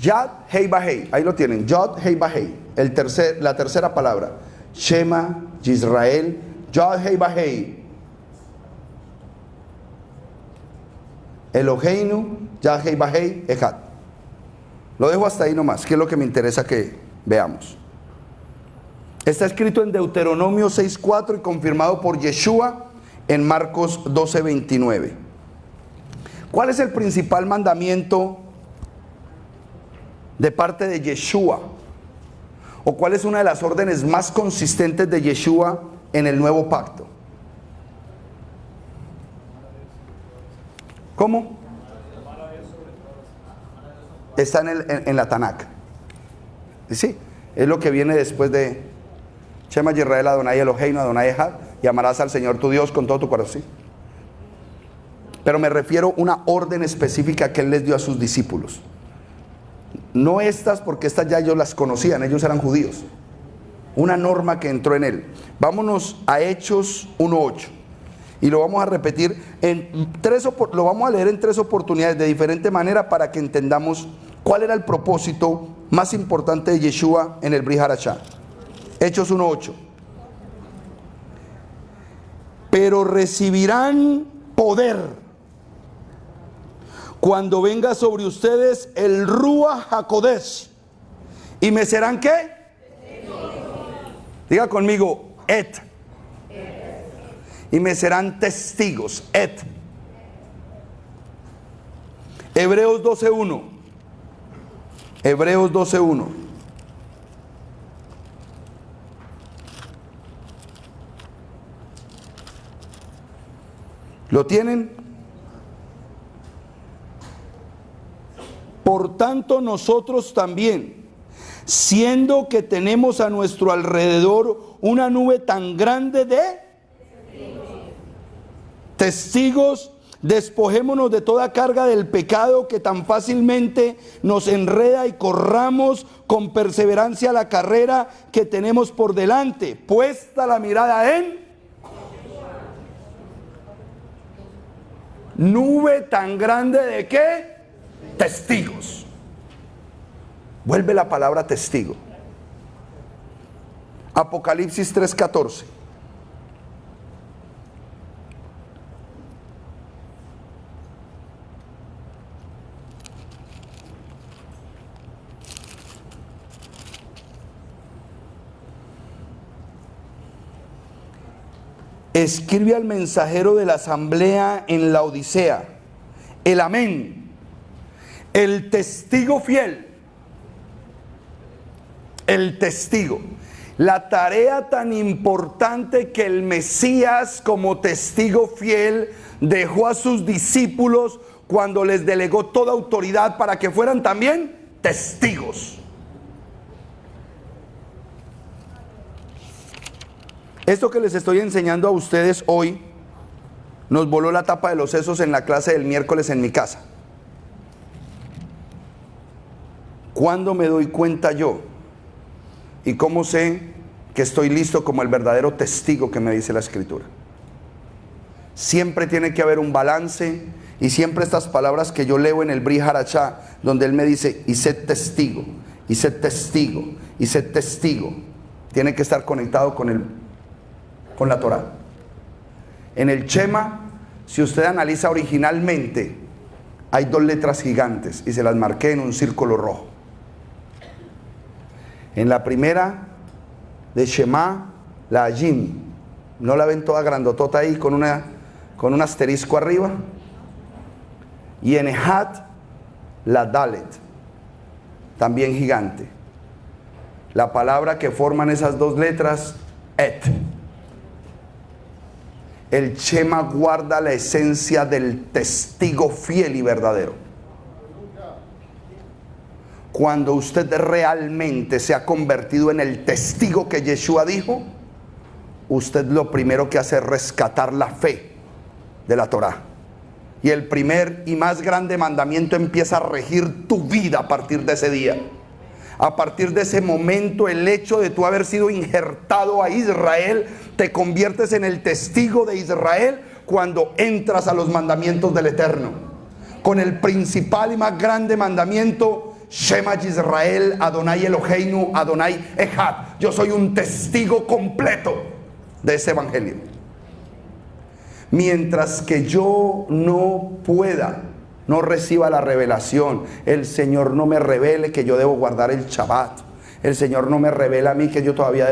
Speaker 2: Yad Hei Bahei. Ahí lo tienen, Yad Hei Bahei. La tercera palabra. Shema Yisrael, Yad Hei Bahei. Eloheinu, Yad Hei Bahei, Echad. Lo dejo hasta ahí nomás, que es lo que me interesa que veamos. Está escrito en Deuteronomio 6:4 y confirmado por Yeshua en Marcos 12:29. ¿Cuál es el principal mandamiento de parte de Yeshua? ¿O cuál es una de las órdenes más consistentes de Yeshua en el nuevo pacto? ¿Cómo? Está en la Tanakh. Sí, es lo que viene después de Shema Yisrael, Adonai Eloheinu, Adonai Echad, y amarás al Señor tu Dios con todo tu corazón. ¿Sí? Pero me refiero a una orden específica que Él les dio a sus discípulos. No estas, porque estas ya ellos las conocían, ellos eran judíos. Una norma que entró en Él. Vámonos a Hechos 1:8. Y lo vamos a repetir lo vamos a leer en 3 oportunidades de diferente manera para que entendamos cuál era el propósito más importante de Yeshua en el Brit Hadashah. Hechos 1:8. Pero recibirán poder cuando venga sobre ustedes el Ruach HaKodesh. ¿Y me serán qué? Diga conmigo, et. Y me serán testigos, et. Hebreos 12:1. Hebreos 12:1. ¿Lo tienen? Por tanto, nosotros también, siendo que tenemos a nuestro alrededor una nube tan grande de testigos, despojémonos de toda carga del pecado que tan fácilmente nos enreda y corramos con perseverancia la carrera que tenemos por delante, puesta la mirada en nube tan grande de ¿qué? Testigos. Vuelve la palabra testigo. Apocalipsis 3:14. Escribe al mensajero de la asamblea en la Odisea, el amén, el testigo fiel, el testigo. La tarea tan importante que el Mesías como testigo fiel dejó a sus discípulos cuando les delegó toda autoridad para que fueran también testigos. Esto que les estoy enseñando a ustedes hoy nos voló la tapa de los sesos en la clase del miércoles en mi casa. ¿Cuándo me doy cuenta yo? ¿Y cómo sé que estoy listo como el verdadero testigo que me dice la Escritura? Siempre tiene que haber un balance, y siempre estas palabras que yo leo en el Brit Hadashah, donde Él me dice, y sed testigo, y sed testigo, y sed testigo, tiene que estar conectado con la Torah. En el Shema si usted analiza originalmente, hay 2 letras gigantes y se las marqué en un círculo rojo. En la primera de Shema, la Ajim, ¿no la ven toda grandotota ahí con un asterisco arriba? Y en Ejat, la Dalet, también gigante. La palabra que forman esas 2 letras, Et. El Shema guarda la esencia del testigo fiel y verdadero. Cuando usted realmente se ha convertido en el testigo que Yeshua dijo, usted lo primero que hace es rescatar la fe de la Torá. Y el primer y más grande mandamiento empieza a regir tu vida a partir de ese día. A partir de ese momento, el hecho de tú haber sido injertado a Israel, te conviertes en el testigo de Israel cuando entras a los mandamientos del Eterno. Con el principal y más grande mandamiento, Shema Yisrael, Adonai Eloheinu, Adonai Echad. Yo soy un testigo completo de ese evangelio. Mientras que yo no pueda, no reciba la revelación, el Señor no me revele que yo debo guardar el Shabbat, el Señor no me revela a mí que yo todavía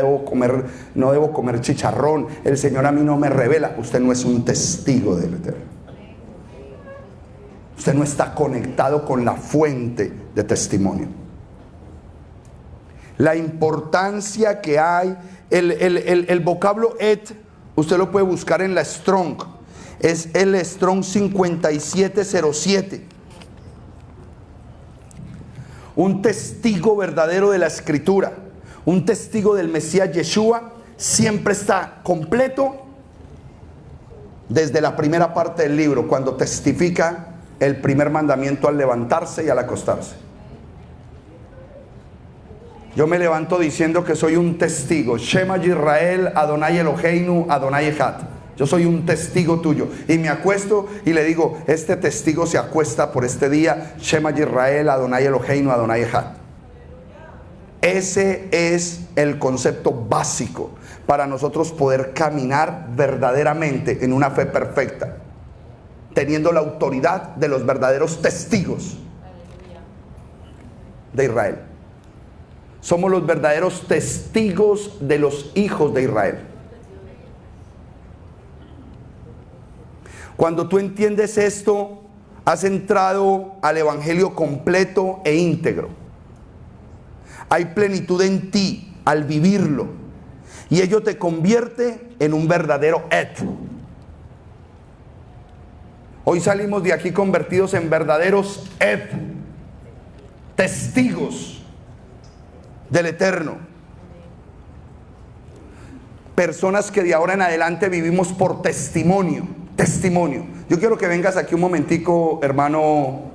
Speaker 2: no debo comer chicharrón, el Señor a mí no me revela, usted no es un testigo del Eterno. Usted no está conectado con la fuente de testimonio. La importancia que hay, el vocablo et, usted lo puede buscar en la Strong, es el Strong 5707. Un testigo verdadero de la Escritura, un testigo del Mesías Yeshua, siempre está completo desde la primera parte del libro, cuando testifica el primer mandamiento al levantarse y al acostarse. Yo me levanto diciendo que soy un testigo. Shema Yisrael, Adonai Eloheinu, Adonai Echad. Yo soy un testigo tuyo. Y me acuesto y le digo, este testigo se acuesta por este día. Shema Yisrael, Adonai Eloheinu, Adonai Echad. Ese es el concepto básico para nosotros poder caminar verdaderamente en una fe perfecta, teniendo la autoridad de los verdaderos testigos de Israel. Somos los verdaderos testigos de los hijos de Israel. Cuando tú entiendes esto, has entrado al evangelio completo e íntegro. Hay plenitud en ti al vivirlo, y ello te convierte en un verdadero et. Hoy salimos de aquí convertidos en verdaderos et, testigos del Eterno. Personas que de ahora en adelante vivimos por testimonio. Testimonio. Yo quiero que vengas aquí un momentico, hermano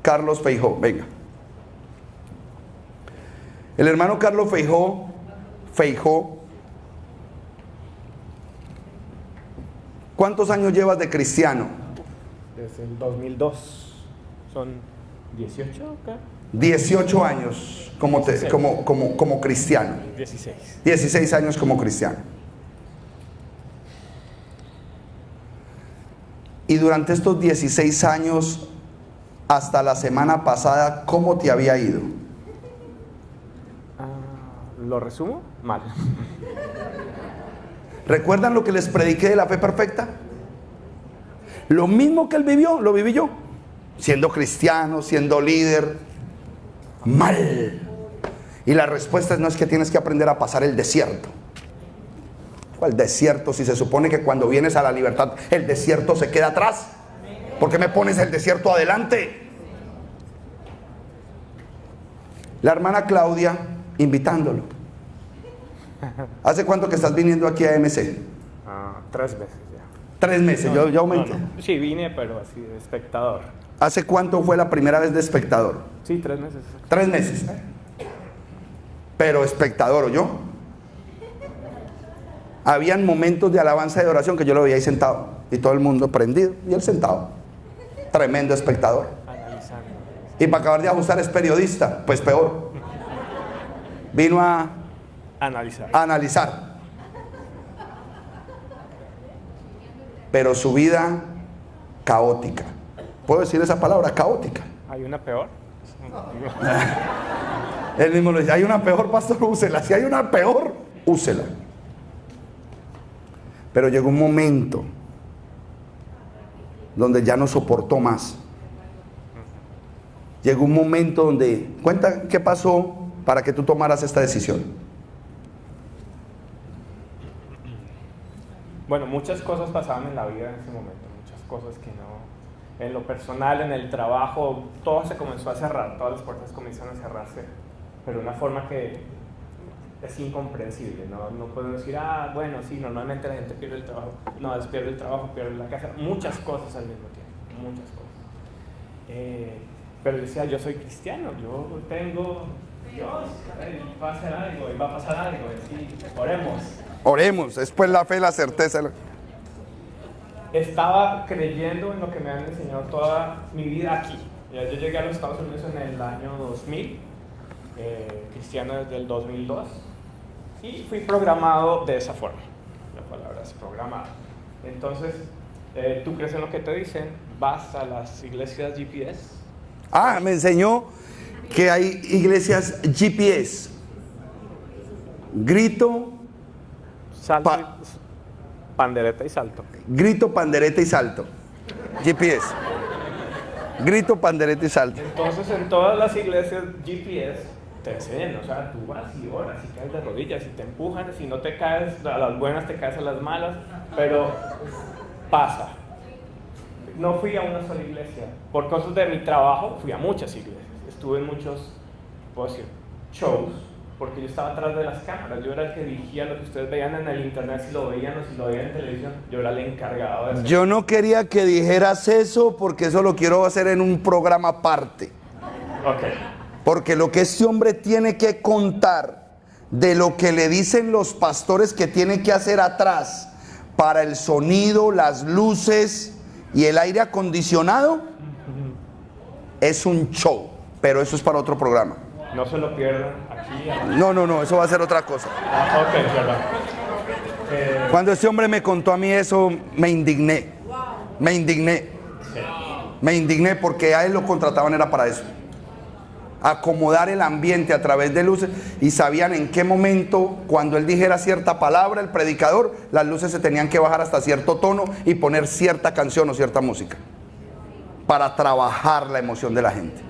Speaker 2: Carlos Feijó. Venga. El hermano Carlos Feijó, ¿cuántos años llevas de cristiano?
Speaker 3: Desde el 2002. Son 18 acá.
Speaker 2: 18 años como cristiano.
Speaker 3: 16.
Speaker 2: 16 años como cristiano. Y durante estos 16 años, hasta la semana pasada, ¿cómo te había ido?
Speaker 3: ¿Lo resumo? Mal.
Speaker 2: ¿Recuerdan lo que les prediqué de la fe perfecta? Lo mismo que él vivió, lo viví yo. Siendo cristiano, siendo líder. Mal. Y la respuesta no es que tienes que aprender a pasar el desierto. ¿Cuál desierto? Si se supone que cuando vienes a la libertad el desierto se queda atrás. ¿Por qué me pones el desierto adelante? La hermana Claudia invitándolo. ¿Hace cuánto que estás viniendo aquí a MC?
Speaker 3: 3 meses ya.
Speaker 2: 3 meses,
Speaker 3: No,
Speaker 2: yo aumenté.
Speaker 3: no. Sí, vine, pero así de espectador.
Speaker 2: ¿Hace cuánto fue la primera vez de espectador?
Speaker 3: Sí, 3 meses.
Speaker 2: 3 meses. Pero espectador, ¿oyó? Habían momentos de alabanza y de oración que yo lo veía ahí sentado y todo el mundo prendido y él sentado. Tremendo espectador.
Speaker 3: Analizando.
Speaker 2: Y para acabar de ajustar es periodista, pues peor. Vino a analizar. Pero su vida caótica. ¿Puedo decir esa palabra, caótica?
Speaker 3: ¿Hay una peor?
Speaker 2: Él mismo lo dice, hay una peor, pastor, úsela. Si hay una peor, úsela. Pero llegó un momento donde ya no soportó más. Llegó un momento donde, cuenta qué pasó para que tú tomaras esta decisión.
Speaker 3: Bueno, muchas cosas pasaban en la vida en ese momento, muchas cosas que no, en lo personal, en el trabajo, todo se comenzó a cerrar, todas las puertas comenzaron a cerrarse, pero de una forma que es incomprensible, no puedo decir, bueno, sí, normalmente la gente pierde el trabajo, no, pierde el trabajo, pierde la casa, muchas cosas al mismo tiempo, muchas cosas. Pero decía, yo soy cristiano, yo tengo Dios, va a hacer algo, y va a pasar algo, sí, oremos.
Speaker 2: Oremos, después la fe, la certeza.
Speaker 3: Estaba creyendo en lo que me han enseñado toda mi vida aquí. Yo llegué a los Estados Unidos en el año 2000, cristiano desde el 2002, y fui programado de esa forma. La palabra es programado. Entonces, tú crees en lo que te dicen, vas a las iglesias GPS.
Speaker 2: Me enseñó que hay iglesias GPS. Grito,
Speaker 3: Salto, pandereta y salto.
Speaker 2: grito, pandereta y salto. GPS. Grito, pandereta y salto.
Speaker 3: Entonces, en todas las iglesias GPS te enseñan, o sea, tú vas y oras y caes de rodillas y te empujan, si no te caes a las buenas, te caes a las malas, pero pasa. No fui a una sola iglesia. Por cosas de mi trabajo, fui a muchas iglesias. Estuve en muchos, puedo decir, shows, porque yo estaba atrás de las cámaras. Yo era el que dirigía lo que ustedes veían en el internet, si lo veían o si lo veían en televisión. Yo era el encargado de eso.
Speaker 2: Yo no quería que dijeras eso porque eso lo quiero hacer en un programa aparte.
Speaker 3: Ok.
Speaker 2: Porque lo que este hombre tiene que contar de lo que le dicen los pastores que tiene que hacer atrás para el sonido, las luces y el aire acondicionado es un show, pero eso es para otro programa.
Speaker 3: No se lo pierdan aquí.
Speaker 2: No, eso va a ser otra cosa.
Speaker 3: Ok, perdón.
Speaker 2: Cuando este hombre me contó a mí eso, me indigné. Me indigné porque a él lo contrataban era para eso. Acomodar el ambiente a través de luces, y sabían en qué momento, cuando él dijera cierta palabra, el predicador, las luces se tenían que bajar hasta cierto tono y poner cierta canción o cierta música para trabajar la emoción de la gente.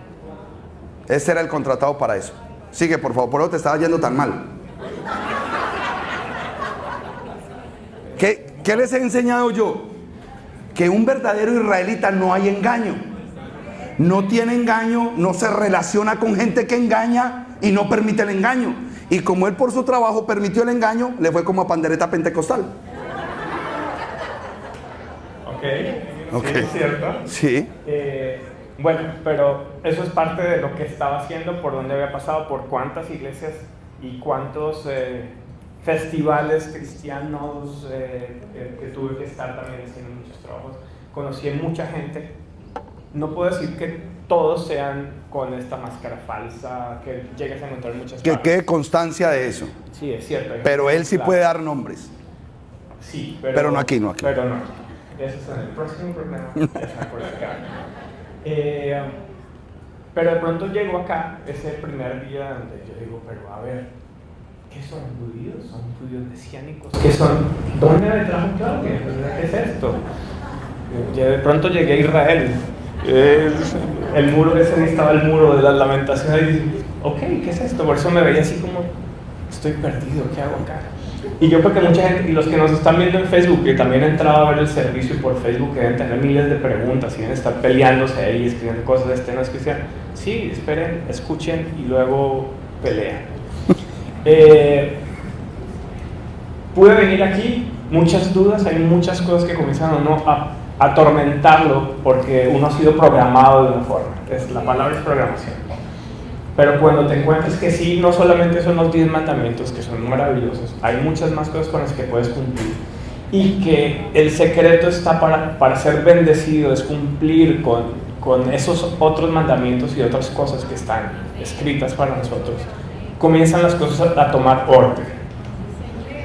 Speaker 2: Ese era el contratado para eso. Sigue, por favor, por eso te estaba yendo tan mal. ¿Qué les he enseñado yo? Que un verdadero israelita no hay engaño. No tiene engaño, no se relaciona con gente que engaña y no permite el engaño. Y como él por su trabajo permitió el engaño, le fue como a pandereta pentecostal.
Speaker 3: Ok, sí, es cierto.
Speaker 2: Sí.
Speaker 3: Bueno, pero eso es parte de lo que estaba haciendo, por dónde había pasado, por cuántas iglesias y cuántos festivales cristianos que tuve que estar también haciendo muchos trabajos. Conocí a mucha gente. No puedo decir que todos sean con esta máscara falsa, que llegues a encontrar muchas
Speaker 2: Que
Speaker 3: partes.
Speaker 2: quede constancia de eso.
Speaker 3: Sí, es cierto.
Speaker 2: Pero él sí
Speaker 3: claro.
Speaker 2: puede dar nombres.
Speaker 3: Sí,
Speaker 2: Pero no aquí.
Speaker 3: Pero no. Eso es en el próximo programa. Por acá. Pero de pronto llego acá, ese primer día donde yo digo, pero a ver, ¿qué son judíos? ¿Son judíos mesiánicos? ¿Qué son? ¿Dónde me trajo Claudia? ¿Qué es esto? De pronto llegué a Israel. El muro, ese día estaba el muro de las lamentaciones. Y dije, ok, ¿qué es esto? Por eso me veía así como, estoy perdido, ¿qué hago acá? Y yo creo que mucha gente, y los que nos están viendo en Facebook, que también han entrado a ver el servicio por Facebook, que deben tener miles de preguntas y deben estar peleándose ahí, escribiendo cosas, no es cristiano. Sí, esperen, escuchen y luego pelean. Pude venir aquí, muchas dudas, hay muchas cosas que comienzan o no a atormentarlo porque uno ha sido programado de una forma. La palabra es programación. Pero cuando te encuentras que sí, no solamente son los 10 mandamientos, que son maravillosos, hay muchas más cosas con las que puedes cumplir. Y que el secreto está para ser bendecido, es cumplir con esos otros mandamientos y otras cosas que están escritas para nosotros. Comienzan las cosas a tomar orden.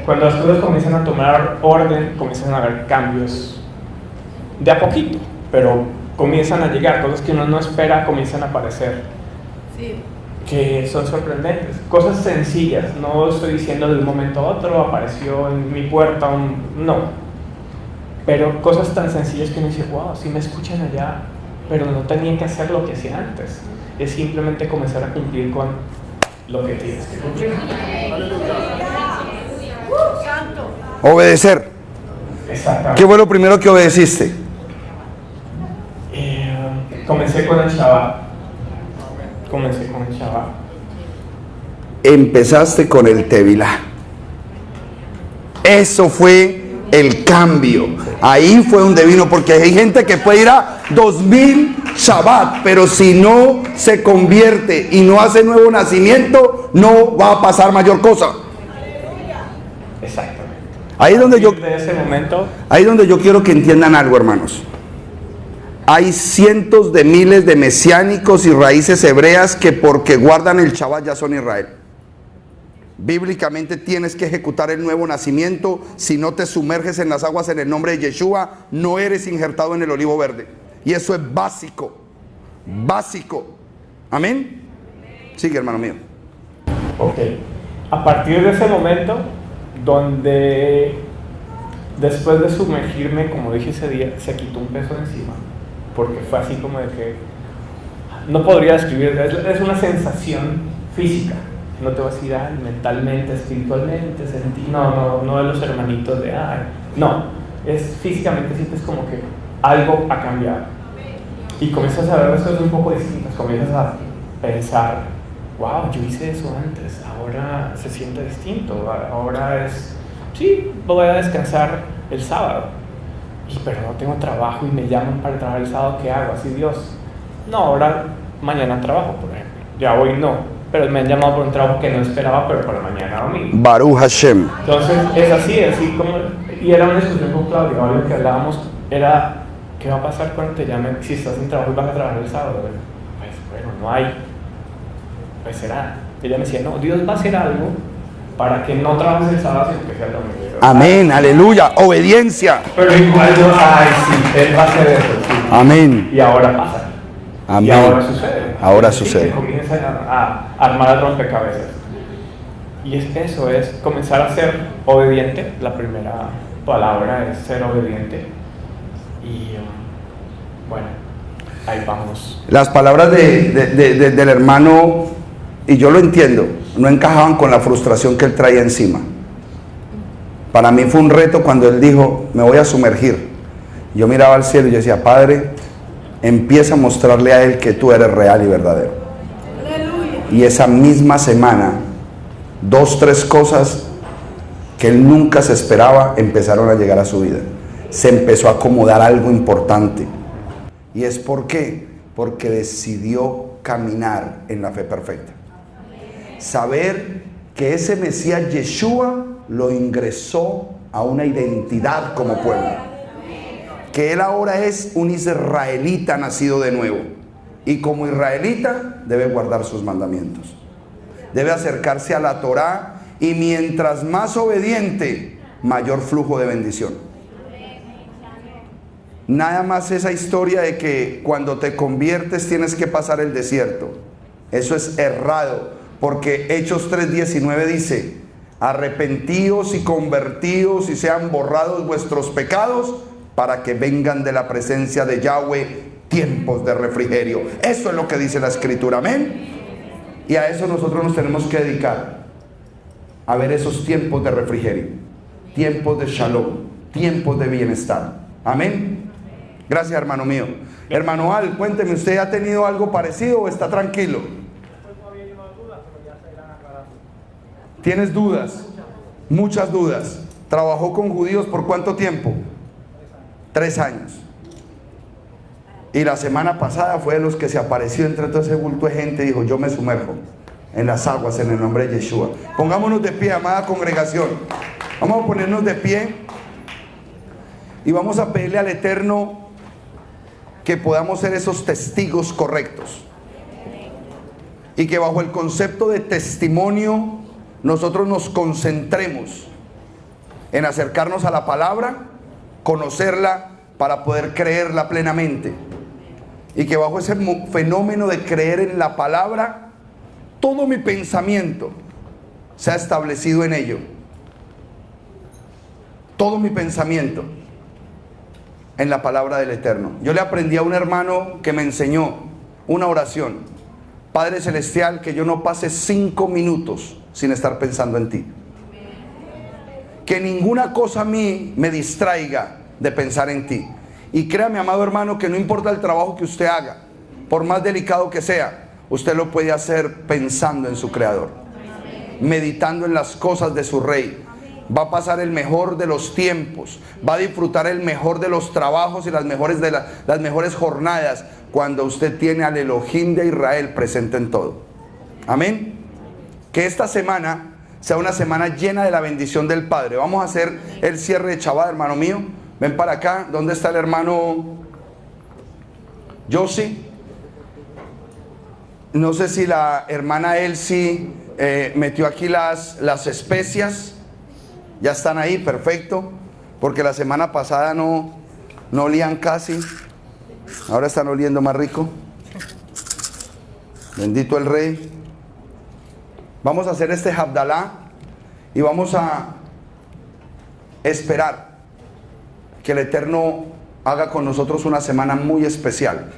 Speaker 3: Cuando las cosas comienzan a tomar orden, comienzan a haber cambios de a poquito. pero comienzan a llegar, cosas que uno no espera comienzan a aparecer,
Speaker 4: Sí.
Speaker 3: que son sorprendentes, cosas sencillas, no estoy diciendo de un momento a otro apareció en mi puerta no, pero cosas tan sencillas que uno dice, wow, sí me escuchan allá, pero no tenía que hacer lo que hacía antes, es simplemente comenzar a cumplir con lo que tienes que cumplir.
Speaker 4: Santo.
Speaker 2: Obedecer.
Speaker 3: Exactamente.
Speaker 2: ¿Qué fue lo primero que obedeciste?
Speaker 3: Comencé con el Shabbat.
Speaker 2: Empezaste con el Tevilá. Eso fue el cambio. Ahí fue donde vino, porque hay gente que puede ir a 2000 Shabbat, pero si no se convierte y no hace nuevo nacimiento, no va a pasar mayor cosa.
Speaker 3: Exactamente.
Speaker 2: Ahí es donde yo,
Speaker 3: De ese momento,
Speaker 2: ahí es donde yo quiero que entiendan algo, hermanos. Hay cientos de miles de mesiánicos y raíces hebreas que porque guardan el Shabbat ya son Israel. Bíblicamente tienes que ejecutar el nuevo nacimiento. Si no te sumerges en las aguas en el nombre de Yeshua, no eres injertado en el olivo verde. Y eso es básico. Básico. Amén. Sigue, hermano mío.
Speaker 3: ok. A partir de ese momento, donde después de sumergirme, como dije ese día, se quitó un peso de encima. Porque fue así como de que no podría describir, es una sensación física. No te vas a ir mentalmente, espiritualmente, sentí, no de los hermanitos de no, es físicamente, sientes como que algo ha cambiado y comienzas a ver las cosas un poco distintas, comienzas a pensar, wow, yo hice eso antes, ahora se siente distinto, ahora sí, voy a descansar el sábado, pero no tengo trabajo y me llaman para trabajar el sábado, ¿qué hago? Así Dios, no, ahora mañana trabajo, por ejemplo, ya hoy no. Pero me han llamado por un trabajo que no esperaba, pero para mañana domingo.
Speaker 2: Baruch Hashem.
Speaker 3: Entonces, es así como... Y era una discusión con Claudia, ahora lo que hablábamos era, ¿qué va a pasar cuando te llamen si estás en trabajo y vas a trabajar el sábado? Pues bueno, no hay. Pues será. Ella me decía, no, Dios va a hacer algo para que no trabajes el sábado, sino que sea el domingo.
Speaker 2: Amén, aleluya, obediencia.
Speaker 3: Pero igual yo, sí, Él va a hacer eso. Sí.
Speaker 2: Amén.
Speaker 3: Y ahora pasa.
Speaker 2: Amén.
Speaker 3: Y ahora sucede.
Speaker 2: Ahora
Speaker 3: Sí,
Speaker 2: sucede.
Speaker 3: que comienza a armar el rompecabezas. Y eso es comenzar a ser obediente. La primera palabra es ser obediente. Y bueno, ahí vamos.
Speaker 2: Las palabras del hermano, y yo lo entiendo, no encajaban con la frustración que él traía encima. Para mí fue un reto cuando él dijo, me voy a sumergir. Yo miraba al cielo y yo decía, Padre, empieza a mostrarle a él que tú eres real y verdadero.
Speaker 4: Aleluya.
Speaker 2: Y esa misma semana, 2, 3 cosas que él nunca se esperaba empezaron a llegar a su vida. Se empezó a acomodar algo importante. ¿Y es por qué? Porque decidió caminar en la fe perfecta. Saber que ese Mesías Yeshua lo ingresó a una identidad como pueblo. Que él ahora es un israelita nacido de nuevo. Y como israelita debe guardar sus mandamientos. Debe acercarse a la Torá. Y mientras más obediente, mayor flujo de bendición. Nada más esa historia de que cuando te conviertes tienes que pasar el desierto. Eso es errado. Porque Hechos 3:19 dice, arrepentíos y convertíos y sean borrados vuestros pecados, para que vengan de la presencia de Yahweh tiempos de refrigerio. Eso es lo que dice la Escritura, amén. Y a eso nosotros nos tenemos que dedicar, a ver esos tiempos de refrigerio, tiempos de shalom, tiempos de bienestar, amén. Gracias, hermano mío. Hermano Al, cuénteme, ¿usted ha tenido algo parecido o está tranquilo? ¿Tienes dudas? Muchas dudas. ¿Trabajó con judíos por cuánto tiempo? 3 años. Y la semana pasada fue de los que se apareció entre todo ese bulto de gente y dijo, yo me sumerjo en las aguas en el nombre de Yeshua. Pongámonos de pie, amada congregación. Vamos a ponernos de pie y vamos a pedirle al Eterno que podamos ser esos testigos correctos. Y que bajo el concepto de testimonio nosotros nos concentremos en acercarnos a la palabra, conocerla, para poder creerla plenamente. Y que bajo ese fenómeno de creer en la palabra, todo mi pensamiento se ha establecido en ello. Todo mi pensamiento en la palabra del Eterno. Yo le aprendí a un hermano que me enseñó una oración: Padre Celestial, que yo no pase 5 minutos sin estar pensando en ti. Que ninguna cosa a mí me distraiga de pensar en ti. Y créame, amado hermano, que no importa el trabajo que usted haga, por más delicado que sea, usted lo puede hacer pensando en su Creador, meditando en las cosas de su Rey. Va a pasar el mejor de los tiempos, va a disfrutar el mejor de los trabajos y las mejores jornadas cuando usted tiene al Elohim de Israel presente en todo. Amén. Que esta semana sea una semana llena de la bendición del Padre. Vamos a hacer el cierre de Shabbat, hermano mío. Ven para acá. ¿Dónde está el hermano Josie? No sé si la hermana Elsie metió aquí las especias. Ya están ahí, perfecto. Porque la semana pasada no olían casi. Ahora están oliendo más rico. Bendito el Rey. Vamos a hacer este Havdalah y vamos a esperar que el Eterno haga con nosotros una semana muy especial,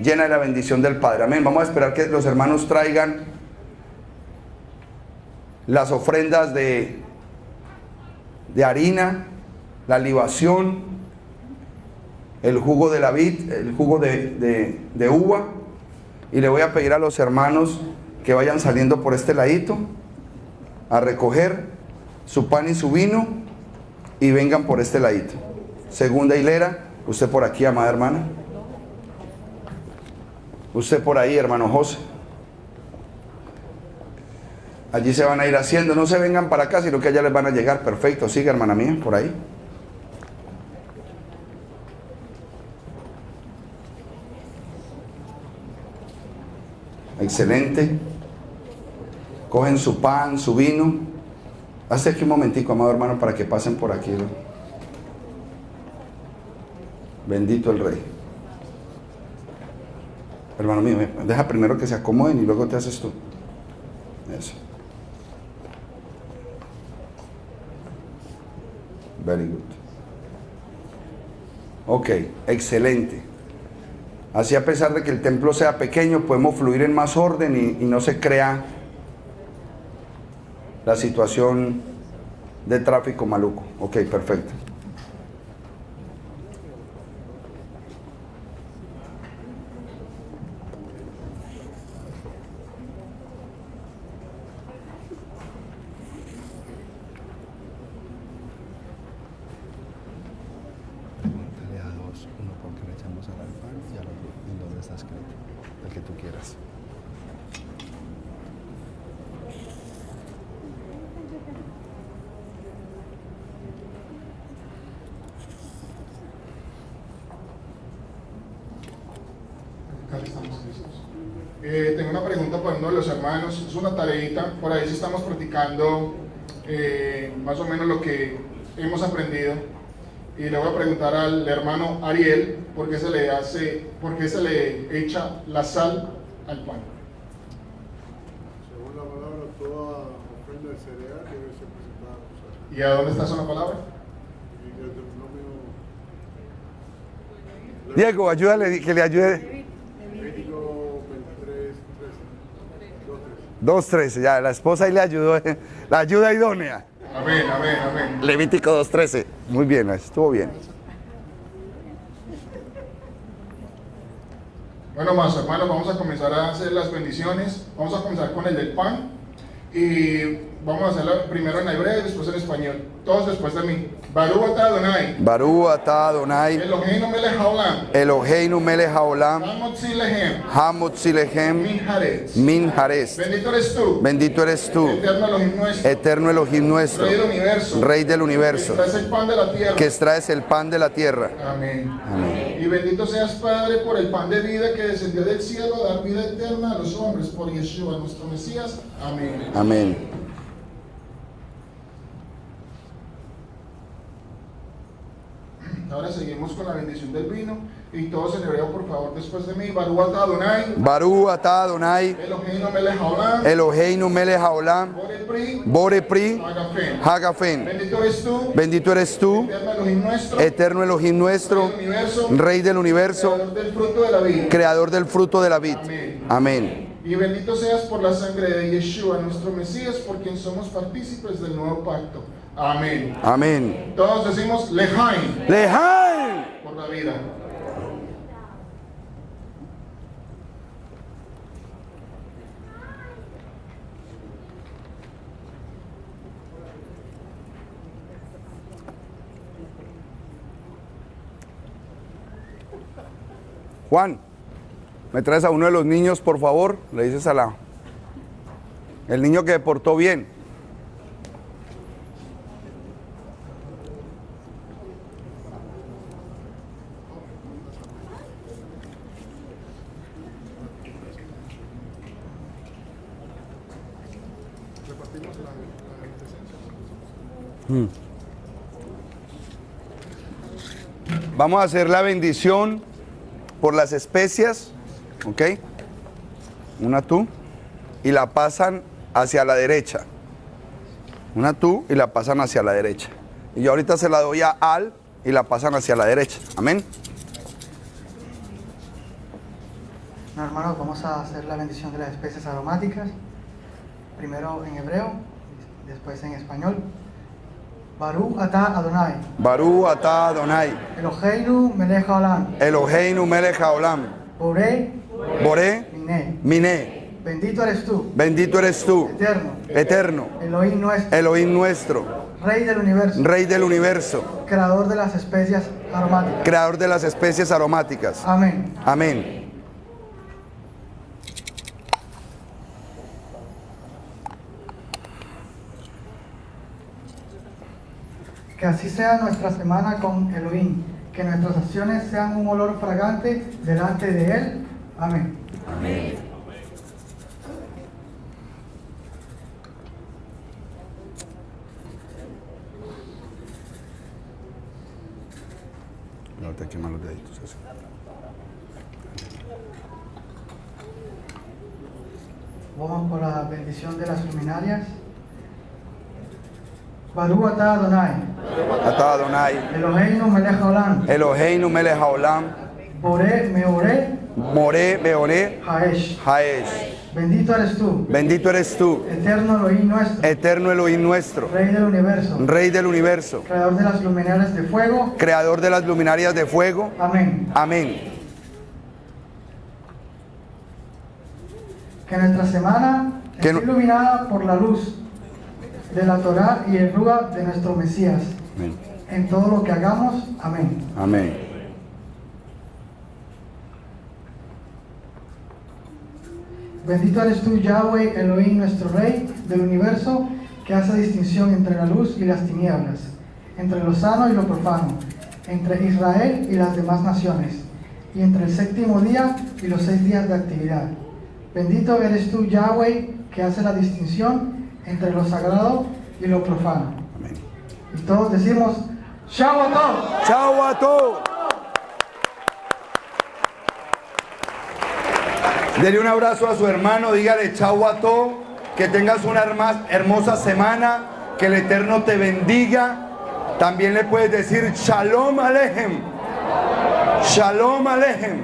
Speaker 2: llena de la bendición del Padre. Amén. Vamos a esperar que los hermanos traigan las ofrendas de harina, la libación, el jugo de la vid, el jugo de uva. Y le voy a pedir a los hermanos que vayan saliendo por este ladito a recoger su pan y su vino y vengan por este ladito. Segunda hilera, usted por aquí, amada hermana. Usted por ahí, hermano José. Allí se van a ir haciendo, no se vengan para acá, sino que allá les van a llegar. Perfecto, sigue, hermana mía, por ahí. Excelente. Cogen su pan, su vino. Hazte aquí un momentico, amado hermano, para que pasen por aquí, ¿no? Bendito el Rey. Hermano mío, deja primero que se acomoden y luego te haces tú. Eso. Very good. Ok, excelente. Así, a pesar de que el templo sea pequeño, podemos fluir en más orden y no se crea la situación de tráfico maluco. Ok, perfecto.
Speaker 5: Pregúntale a dos, uno porque le echamos al pan y al otro en donde está escrito, el que tú quieras.
Speaker 6: Estamos listos. Tengo una pregunta para uno de los hermanos, es una tareita, por ahí sí estamos practicando más o menos lo que hemos aprendido, y le voy a preguntar al hermano Ariel por qué se le echa la sal al pan.
Speaker 7: Según la palabra, toda ofrenda de cereal debe ser presentada con sal.
Speaker 6: ¿Y a dónde está esa palabra?
Speaker 7: Y el Deuteronomio,
Speaker 2: Diego, ayúdale, que le ayude.
Speaker 7: Levítico 23, 13, 2:13.
Speaker 2: 2:13, ya, la esposa ahí le ayudó, la ayuda idónea.
Speaker 6: Amén, amén, amén.
Speaker 2: Levítico 2:13. Muy bien, estuvo bien.
Speaker 6: Bueno, más hermanos, vamos a comenzar a hacer las bendiciones. Vamos a comenzar con el del pan. Y vamos a hacerlo primero en hebreo y después en español. Todos después de mí. Baruch atah Adonai.
Speaker 2: Baruch atah Adonai,
Speaker 6: Eloheinu melech haolam.
Speaker 2: Eloheinu melech haolam,
Speaker 6: Hamotzi lehem.
Speaker 2: Hamotzi lehem,
Speaker 6: Min haaretz.
Speaker 2: min haaretz.
Speaker 6: Bendito eres tú.
Speaker 2: Bendito eres tú,
Speaker 6: Eterno Elohim nuestro.
Speaker 2: eterno Elohim nuestro,
Speaker 6: Rey del universo.
Speaker 2: Rey del universo,
Speaker 6: Que traes el pan de la tierra.
Speaker 2: que extraes el pan de la tierra.
Speaker 6: Amén.
Speaker 2: Amén.
Speaker 6: Y bendito seas, Padre, por el pan de vida que descendió del cielo a dar vida eterna a los hombres, por Yeshua, nuestro Mesías. Amén.
Speaker 2: Amén.
Speaker 6: Ahora seguimos con la bendición del vino. Y todos en hebreo, por favor, después de mí. Baruch atah Adonai.
Speaker 2: Baruch atah Adonai.
Speaker 6: Eloheinu melech haolam.
Speaker 2: Eloheinu melech haolam.
Speaker 6: Borei pri.
Speaker 2: Borei pri.
Speaker 6: Hagafen.
Speaker 2: Hagafen.
Speaker 6: Bendito eres tú.
Speaker 2: Bendito eres tú,
Speaker 6: Eterno Elohim nuestro.
Speaker 2: eterno Elohim nuestro, Rey del universo,
Speaker 6: Creador del fruto de la vida.
Speaker 2: creador del fruto de la vid. Amén.
Speaker 6: Y bendito seas por la sangre de Yeshua, nuestro Mesías, por quien somos partícipes del nuevo pacto. Amén.
Speaker 2: Amén.
Speaker 6: Todos decimos Lejaim,
Speaker 2: Lejaim.
Speaker 6: por la vida.
Speaker 2: Juan, ¿me traes a uno de los niños, por favor? Le dices a el niño que se portó bien. Vamos a hacer la bendición por las especias, ¿ok? Una tú y la pasan hacia la derecha. Una tú y la pasan hacia la derecha. Y yo ahorita se la doy a Al y la pasan hacia la derecha. Amén.
Speaker 8: Bueno, hermanos, vamos a hacer la bendición de las especies aromáticas. Primero en hebreo, después en español. Baruch atah Adonai.
Speaker 2: Baruch atah Adonai.
Speaker 8: Eloheinu melech haolam.
Speaker 2: Eloheinu melech haolam.
Speaker 8: Borei
Speaker 2: Boré
Speaker 8: miné.
Speaker 2: miné.
Speaker 8: Bendito eres tú,
Speaker 2: Bendito eres tú,
Speaker 8: eterno,
Speaker 2: eterno,
Speaker 8: Elohim nuestro,
Speaker 2: Elohim nuestro,
Speaker 8: Rey del universo,
Speaker 2: Rey del universo,
Speaker 8: creador de las especias aromáticas.
Speaker 2: creador de las especies aromáticas.
Speaker 8: Amén.
Speaker 2: Amén.
Speaker 8: Que así sea nuestra semana con Elohim, que nuestras acciones sean un olor fragante delante de Él. Amén.
Speaker 2: No te queman los deditos así.
Speaker 8: Vamos por la bendición de las luminarias. Baruch atah Adonai,
Speaker 2: Atah Adonai,
Speaker 8: Eloheinu melech haolam,
Speaker 2: Eloheinu melech haolam,
Speaker 8: Boré meoré
Speaker 2: Moré beoré
Speaker 8: haesh.
Speaker 2: haesh.
Speaker 8: Bendito eres tú,
Speaker 2: Bendito eres tú,
Speaker 8: eterno Elohim nuestro,
Speaker 2: eterno Elohim nuestro,
Speaker 8: Rey del universo,
Speaker 2: Rey del universo,
Speaker 8: creador de las luminarias de fuego.
Speaker 2: creador de las luminarias de fuego.
Speaker 8: Amén.
Speaker 2: Amén.
Speaker 8: Que nuestra semana
Speaker 2: Que
Speaker 8: esté
Speaker 2: no-
Speaker 8: iluminada por la luz de la Torá y el Ruach de nuestro Mesías.
Speaker 2: Amén.
Speaker 8: En todo lo que hagamos. Amén.
Speaker 2: Amén.
Speaker 8: Bendito eres tú, Yahweh, Elohim, nuestro Rey del universo, que hace distinción entre la luz y las tinieblas, entre lo sano y lo profano, entre Israel y las demás naciones, y entre el séptimo día y los 6 días de actividad. Bendito eres tú, Yahweh, que hace la distinción entre lo sagrado y lo profano.
Speaker 2: Amén.
Speaker 8: Y todos decimos, Shabbat.
Speaker 2: Chao a todos. Dele un abrazo a su hermano, dígale chao a todos, que tengas una hermosa semana, que el Eterno te bendiga. También le puedes decir Shalom Alejem. Shalom Alejem.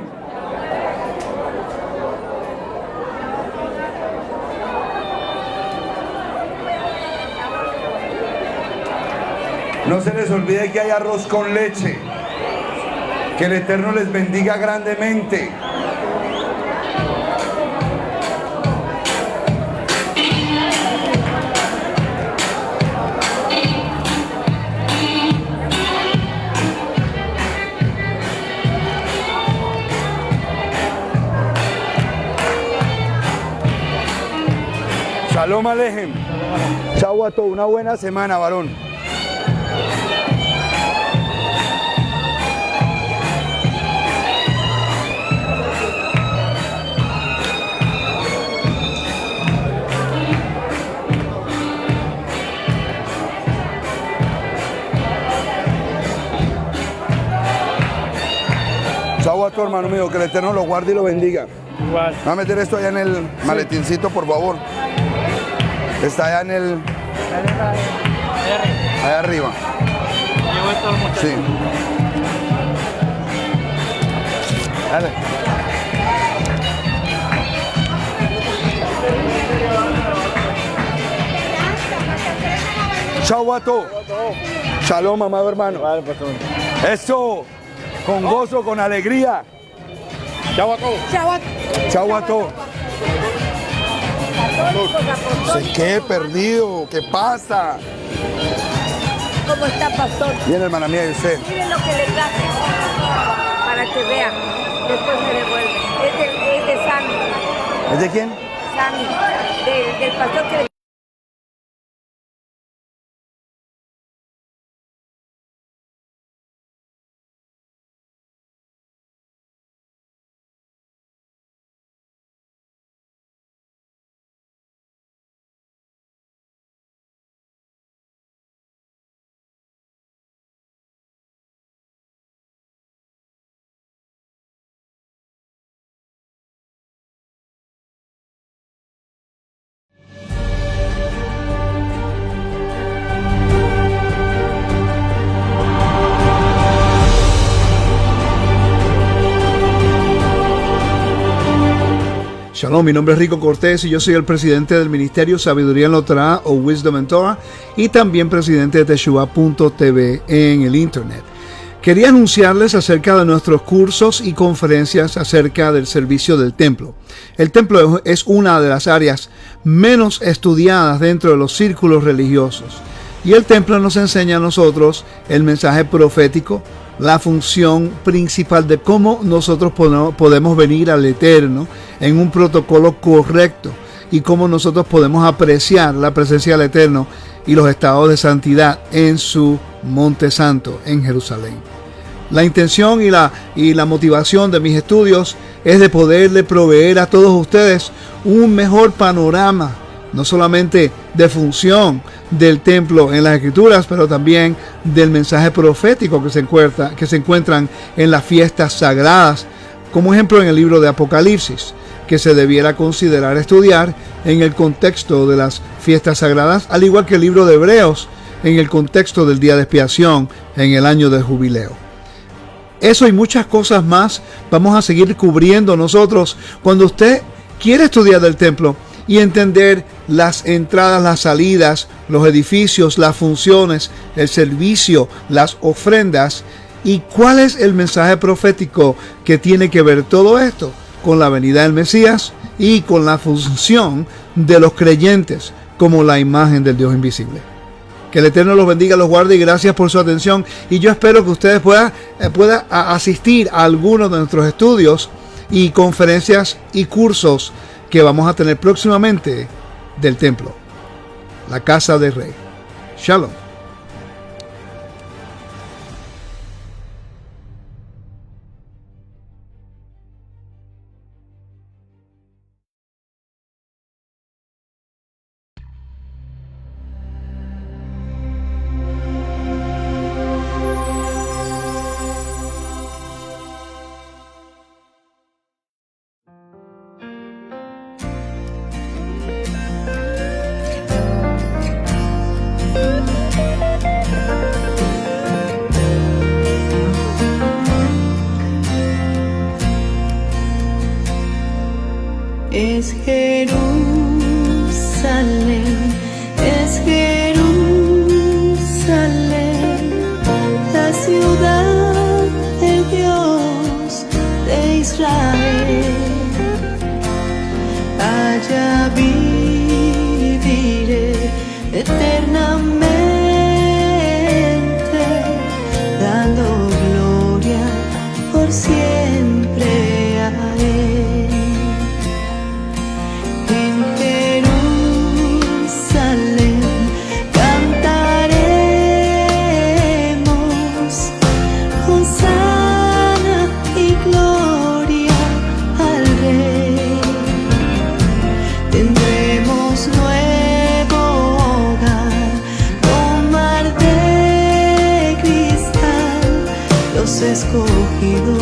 Speaker 2: No se les olvide que hay arroz con leche. Que el Eterno les bendiga grandemente. Shalom Alejem. Chau a todos. Una buena semana, varón. Chao a tu hermano mío, que el Eterno lo guarde y lo bendiga.
Speaker 3: Igual.
Speaker 2: Voy a meter esto allá en el maletincito, por favor. Está allá en el... allá arriba.
Speaker 3: Llevo esto al muchacho.
Speaker 2: Sí. Dale. Chao a todos. Shalom, amado hermano.
Speaker 3: Vale, pastor.
Speaker 2: Eso, con gozo, con alegría.
Speaker 3: Chao a todos.
Speaker 2: Chao a todos. ¿Qué? Perdido. ¿Qué pasa?
Speaker 9: ¿Cómo está, pastor?
Speaker 2: Bien, hermana mía, ¿y usted?
Speaker 9: Miren lo que le traje para que vean. Después me devuelve. Es de Sammy.
Speaker 2: ¿Es de quién?
Speaker 9: Sammy. Del pastor que le...
Speaker 5: Shalom, mi nombre es Rico Cortés y yo soy el presidente del Ministerio Sabiduría en la Torah o Wisdom in Torah y también presidente de Teshuvah.tv en el internet. Quería anunciarles acerca de nuestros cursos y conferencias acerca del servicio del templo. El templo es una de las áreas menos estudiadas dentro de los círculos religiosos y el templo nos enseña a nosotros el mensaje profético, la función principal de cómo nosotros podemos venir al Eterno en un protocolo correcto y cómo nosotros podemos apreciar la presencia del Eterno y los estados de santidad en su Monte Santo en Jerusalén. La intención y la motivación de mis estudios es de poderle proveer a todos ustedes un mejor panorama, no solamente de función del templo en las Escrituras, pero también del mensaje profético que se encuentran en las fiestas sagradas, como ejemplo en el libro de Apocalipsis, que se debiera considerar estudiar en el contexto de las fiestas sagradas, al igual que el libro de Hebreos en el contexto del día de expiación en el año del jubileo. Eso y muchas cosas más vamos a seguir cubriendo nosotros cuando usted quiere estudiar del templo y entender las entradas, las salidas, los edificios, las funciones, el servicio, las ofrendas y cuál es el mensaje profético que tiene que ver todo esto con la venida del Mesías y con la función de los creyentes como la imagen del Dios invisible. Que el Eterno los bendiga, los guarde y gracias por su atención. Y yo espero que ustedes puedan asistir a algunos de nuestros estudios y conferencias y cursos que vamos a tener próximamente del templo, la casa del rey. Shalom.
Speaker 10: Es Jerusalén, la ciudad del Dios de Israel. Allá viviré eternamente, dando gloria por siempre a Él. Escogidos.